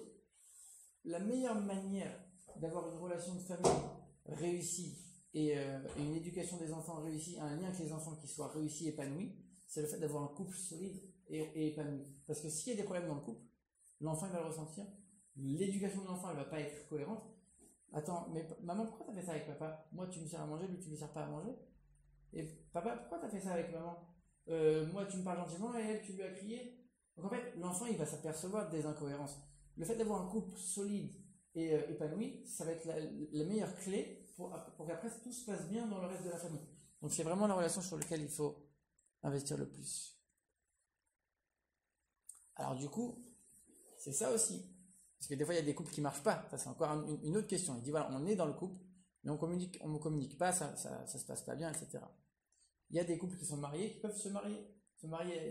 [SPEAKER 1] la meilleure manière d'avoir une relation de famille réussie et une éducation des enfants réussie, un lien avec les enfants qui soit réussi, épanoui, c'est le fait d'avoir un couple solide et épanoui. Parce que s'il y a des problèmes dans le couple, l'enfant il va le ressentir, l'éducation de l'enfant elle va pas être cohérente. Attends, mais maman, pourquoi t'as fait ça avec papa? Moi tu me sers à manger, lui tu lui sers pas à manger. Et papa, pourquoi t'as fait ça avec maman? Moi tu me parles gentiment et elle tu lui as crié. Donc en fait l'enfant il va s'apercevoir des incohérences. Le fait d'avoir un couple solide et épanoui, ça va être la meilleure clé pour qu'après tout se passe bien dans le reste de la famille. Donc c'est vraiment la relation sur laquelle il faut investir le plus. Alors du coup, c'est ça aussi. Parce que des fois il y a des couples qui marchent pas. Ça c'est encore une autre question. Il dit voilà, on est dans le couple, mais on ne communique pas, ça se passe pas bien, etc. Il y a des couples qui sont mariés, qui peuvent se marier.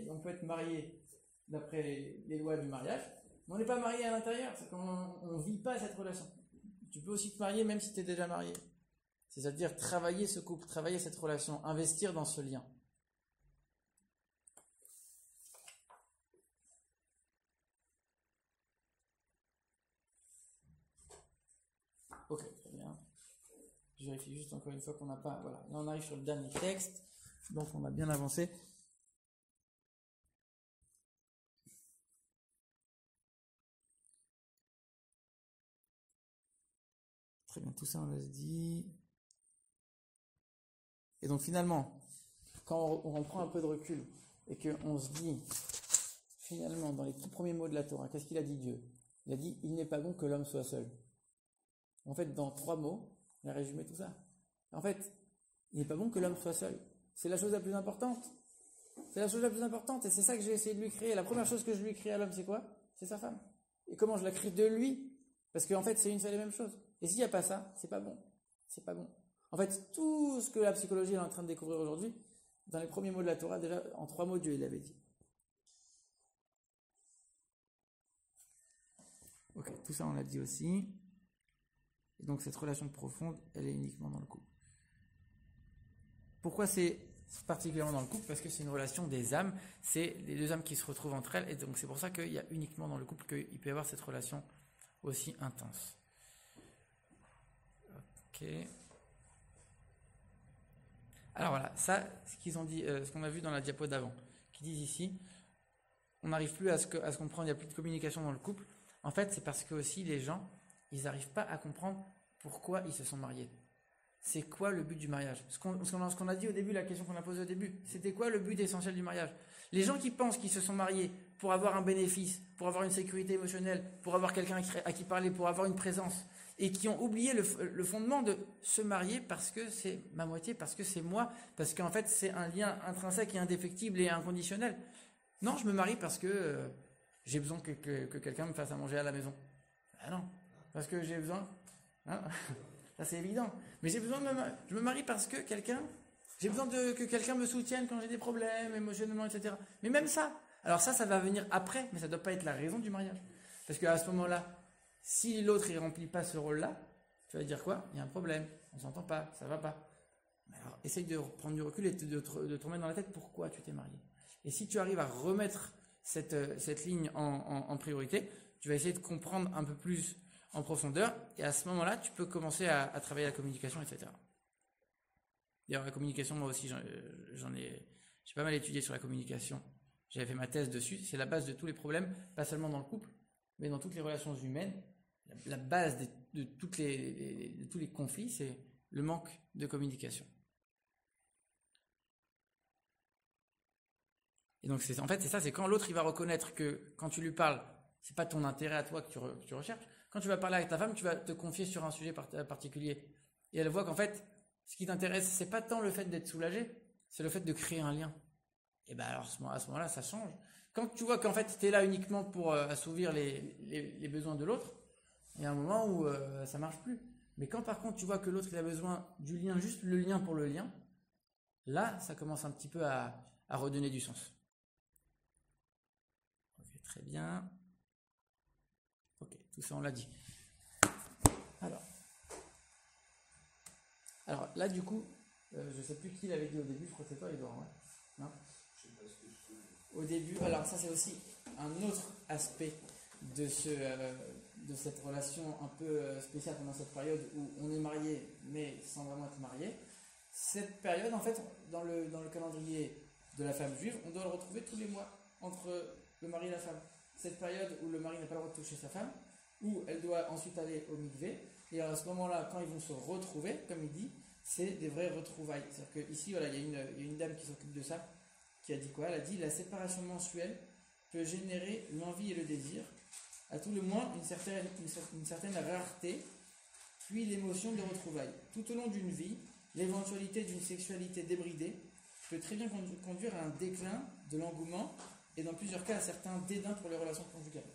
[SPEAKER 1] On peut être marié d'après les lois du mariage, mais on n'est pas marié à l'intérieur, c'est qu'on ne vit pas cette relation. Tu peux aussi te marier même si tu es déjà marié. C'est-à-dire travailler ce couple, travailler cette relation, investir dans ce lien. Ok, très bien. Je vérifie juste encore une fois qu'on n'a pas... Voilà, là on arrive sur le dernier texte, donc on a bien avancé. Très bien, tout ça on l'a dit. Et donc finalement, quand on prend un peu de recul et qu'on se dit, finalement, dans les tout premiers mots de la Torah, qu'est-ce qu'il a dit Dieu? Il a dit, il n'est pas bon que l'homme soit seul. En fait, dans 3 mots, il a résumé tout ça. En fait, il n'est pas bon que l'homme soit seul. C'est la chose la plus importante. C'est la chose la plus importante et c'est ça que j'ai essayé de lui créer. La première chose que je lui crée à l'homme, c'est quoi? C'est sa femme. Et comment je la crée de lui? Parce qu'en fait, c'est une seule et même chose. Et s'il n'y a pas ça, c'est pas bon. C'est pas bon. En fait, tout ce que la psychologie est en train de découvrir aujourd'hui, dans les premiers mots de la Torah, déjà, en 3 mots, Dieu, il l'avait dit. Ok, tout ça, on l'a dit aussi. Et donc, cette relation profonde, elle est uniquement dans le couple. Pourquoi c'est particulièrement dans le couple parce que c'est une relation des âmes, c'est les deux âmes qui se retrouvent entre elles, et donc c'est pour ça qu'il y a uniquement dans le couple qu'il peut y avoir cette relation aussi intense. Ok. Alors voilà, ça, ce qu'ils ont dit, ce qu'on a vu dans la diapo d'avant, qui disent ici, on n'arrive plus à se comprendre, il n'y a plus de communication dans le couple. En fait, c'est parce que aussi les gens, ils n'arrivent pas à comprendre pourquoi ils se sont mariés. C'est quoi le but du mariage? Ce qu'on a dit au début, la question qu'on a posée au début, c'était quoi le but essentiel du mariage? Les gens qui pensent qu'ils se sont mariés pour avoir un bénéfice, pour avoir une sécurité émotionnelle, pour avoir quelqu'un à qui parler, pour avoir une présence, et qui ont oublié le fondement de se marier parce que c'est ma moitié, parce que c'est moi, parce qu'en fait c'est un lien intrinsèque et indéfectible et inconditionnel. Non, je me marie parce que j'ai besoin que quelqu'un me fasse à manger à la maison. Ah non, parce que j'ai besoin... Hein, ça c'est évident. Mais je me marie parce que j'ai besoin que quelqu'un me soutienne quand j'ai des problèmes émotionnellement, etc. Mais même ça, alors ça va venir après, mais ça ne doit pas être la raison du mariage. Parce qu'à ce moment-là, si l'autre ne remplit pas ce rôle-là, tu vas dire quoi? Il y a un problème, on ne s'entend pas, ça ne va pas. Alors essaye de prendre du recul et de te remettre dans la tête pourquoi tu t'es marié. Et si tu arrives à remettre cette ligne en priorité, tu vas essayer de comprendre un peu plus en profondeur, et à ce moment-là, tu peux commencer à travailler la communication, etc. D'ailleurs, la communication, moi aussi, j'ai pas mal étudié sur la communication. J'avais fait ma thèse dessus. C'est la base de tous les problèmes, pas seulement dans le couple, mais dans toutes les relations humaines. La base de tous les conflits, c'est le manque de communication. Et donc, c'est ça, c'est quand l'autre, il va reconnaître que quand tu lui parles, c'est pas ton intérêt à toi que tu recherches. Quand tu vas parler avec ta femme, tu vas te confier sur un sujet particulier. Et elle voit qu'en fait, ce qui t'intéresse, c'est pas tant le fait d'être soulagé, c'est le fait de créer un lien. Et ben alors à ce moment-là, ça change. Quand tu vois qu'en fait, tu es là uniquement pour assouvir les besoins de l'autre, il y a un moment où ça marche plus. Mais quand par contre, tu vois que l'autre, il a besoin du lien, juste le lien pour le lien, là, ça commence un petit peu à redonner du sens. Ok, très bien. Ok, tout ça on l'a dit. Alors là du coup, je ne sais plus qui l'avait dit au début, je crois que c'est toi Edouard, ouais. Non ?
[SPEAKER 2] Je sais pas ce que je fais.
[SPEAKER 1] Au début, alors ça c'est aussi un autre aspect de cette relation un peu spéciale pendant cette période où on est marié mais sans vraiment être marié. Cette période en fait, dans le calendrier de la femme juive, on doit le retrouver tous les mois entre le mari et la femme. Cette période où le mari n'a pas le droit de toucher sa femme, où elle doit ensuite aller au mikvé, et à ce moment-là, quand ils vont se retrouver, comme il dit, c'est des vraies retrouvailles. C'est-à-dire qu'ici, voilà, il y a une dame qui s'occupe de ça, qui a dit quoi? Elle a dit la séparation mensuelle peut générer l'envie et le désir, à tout le moins une certaine rareté, puis l'émotion de retrouvailles. Tout au long d'une vie, l'éventualité d'une sexualité débridée peut très bien conduire à un déclin de l'engouement et dans plusieurs cas à certains dédains pour les relations conjugales.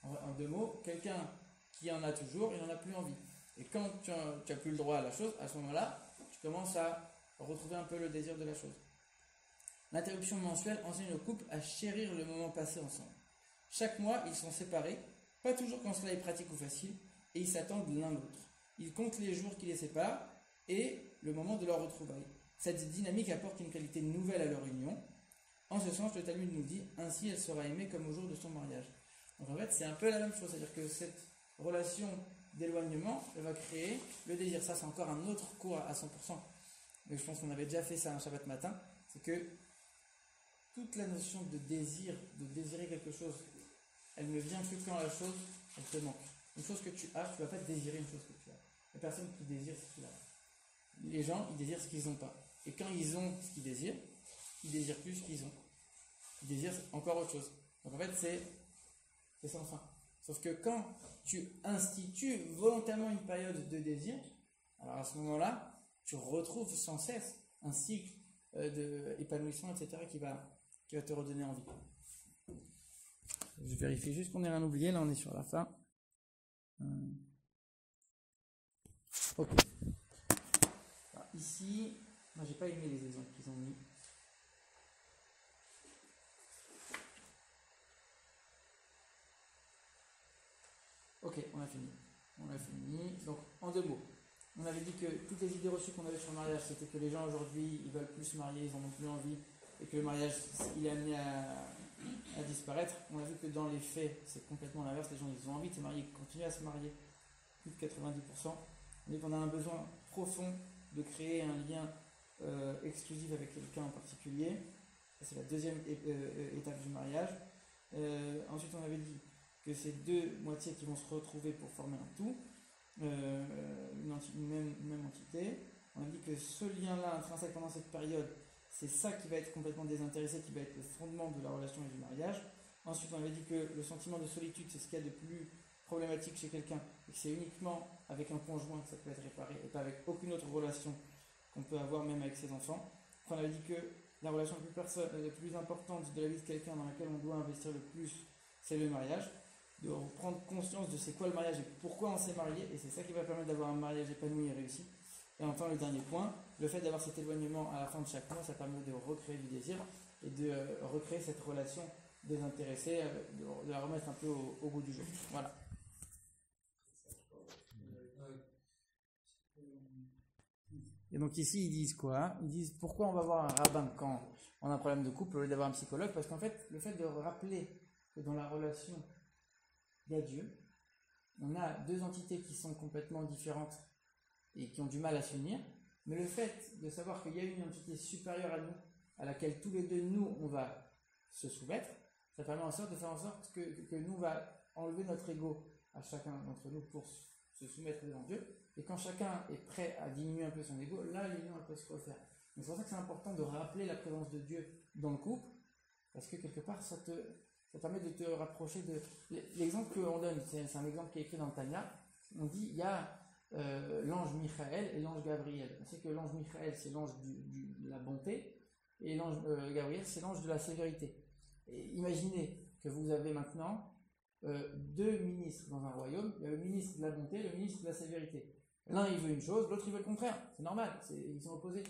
[SPEAKER 1] En deux mots, quelqu'un qui en a toujours, il n'en a plus envie. Et quand tu n'as plus le droit à la chose, à ce moment-là, tu commences à retrouver un peu le désir de la chose. L'interruption mensuelle enseigne au couple à chérir le moment passé ensemble. Chaque mois, ils sont séparés, pas toujours quand cela est pratique ou facile, et ils s'attendent l'un l'autre. Ils comptent les jours qui les séparent et le moment de leur retrouvaille. Cette dynamique apporte une qualité nouvelle à leur union. En ce sens, le Talmud nous dit « Ainsi, elle sera aimée comme au jour de son mariage ». Donc en fait, c'est un peu la même chose, c'est-à-dire que cette relation d'éloignement, elle va créer le désir. Ça, c'est encore un autre cours à 100%. Mais je pense qu'on avait déjà fait ça un Shabbat matin. C'est que toute la notion de désir, de désirer quelque chose, elle ne vient que quand la chose, elle te manque. Une chose que tu as, tu ne vas pas désirer une chose que tu as. Il n'y a personne qui désire ce qu'il a. Les gens, ils désirent ce qu'ils n'ont pas. Et quand ils ont ce qu'ils désirent, ils désirent plus ce qu'ils ont. Ils désirent encore autre chose. Donc en fait, c'est sans fin. Sauf que quand tu institues volontairement une période de désir, alors à ce moment-là, tu retrouves sans cesse un cycle d'épanouissement, etc., qui va te redonner envie. Je vérifie juste qu'on n'ait rien oublié. Là, on est sur la fin. Ok. Alors, ici, moi, j'ai pas aimé les exemples qu'ils ont mis. Ok, on a fini. Donc, en deux mots. on avait dit que toutes les idées reçues qu'on avait sur le mariage, c'était que les gens aujourd'hui, ils veulent plus se marier, ils en ont plus envie, et que le mariage, il est amené à disparaître. On a vu que dans les faits, c'est complètement l'inverse. Les gens, ils ont envie de se marier, ils continuent à se marier, plus de 90%. On dit qu'on a un besoin profond de créer un lien exclusif avec quelqu'un en particulier. Ça, c'est la deuxième étape du mariage. Ensuite, on avait dit que ces deux moitiés qui vont se retrouver pour former un tout, une même entité. On a dit que ce lien-là intrinsèque pendant cette période, c'est ça qui va être complètement désintéressé, qui va être le fondement de la relation et du mariage. Ensuite, on avait dit que le sentiment de solitude, c'est ce qu'il y a de plus problématique chez quelqu'un, et que c'est uniquement avec un conjoint que ça peut être réparé, et pas avec aucune autre relation qu'on peut avoir, même avec ses enfants. Après, on avait dit que la relation la plus importante de la vie de quelqu'un, dans laquelle on doit investir le plus, c'est le mariage. De prendre conscience de c'est quoi le mariage et pourquoi on s'est marié, et c'est ça qui va permettre d'avoir un mariage épanoui et réussi. Et enfin, le dernier point, le fait d'avoir cet éloignement à la fin de chaque mois, ça permet de recréer du désir et de recréer cette relation désintéressée, de la remettre un peu au goût du jour. Voilà. Et donc ici, ils disent quoi? Ils disent pourquoi on va voir un rabbin quand on a un problème de couple au lieu d'avoir un psychologue? Parce qu'en fait, le fait de rappeler que dans la relation, il y a Dieu, on a deux entités qui sont complètement différentes et qui ont du mal à s'unir, mais le fait de savoir qu'il y a une entité supérieure à nous, à laquelle tous les deux, nous, on va se soumettre, ça permet en sorte de faire en sorte que nous, on va enlever notre ego à chacun d'entre nous pour se soumettre devant Dieu, et quand chacun est prêt à diminuer un peu son ego, là, l'union, elle peut se refaire. Donc c'est pour ça que c'est important de rappeler la présence de Dieu dans le couple, parce que quelque part, ça permet de te rapprocher de... L'exemple qu'on donne, c'est un exemple qui est écrit dans le Tanya. On dit, il y a l'ange Michael et l'ange Gabriel. On sait que l'ange Michael, c'est l'ange de la bonté, et l'ange Gabriel, c'est l'ange de la sévérité. Et imaginez que vous avez maintenant deux ministres dans un royaume. Il y a le ministre de la bonté et le ministre de la sévérité. L'un, il veut une chose, l'autre, il veut le contraire. C'est normal, ils sont opposés.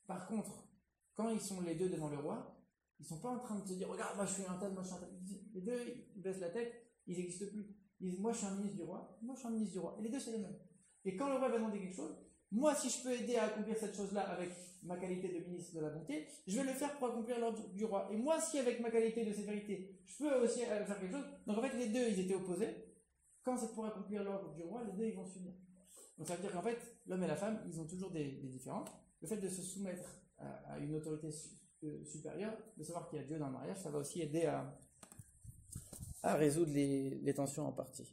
[SPEAKER 1] Par contre, quand ils sont les deux devant le roi, ils sont pas en train de se dire, regarde, moi je suis un tel, moi je suis un tel. Les deux, ils baissent la tête, ils n'existent plus. Ils disent, moi je suis un ministre du roi, moi je suis un ministre du roi. Et les deux, c'est les mêmes. Et quand le roi va demander quelque chose, moi si je peux aider à accomplir cette chose-là avec ma qualité de ministre de la bonté, je vais le faire pour accomplir l'ordre du roi. Et moi si avec ma qualité de sévérité, je peux aussi faire quelque chose. Donc en fait, les deux, ils étaient opposés. Quand c'est pour accomplir l'ordre du roi, les deux, ils vont s'unir. Donc ça veut dire qu'en fait, l'homme et la femme, ils ont toujours des différences. Le fait de se soumettre à une autorité supérieure, de savoir qu'il y a Dieu dans le mariage, ça va aussi aider à résoudre les tensions en partie.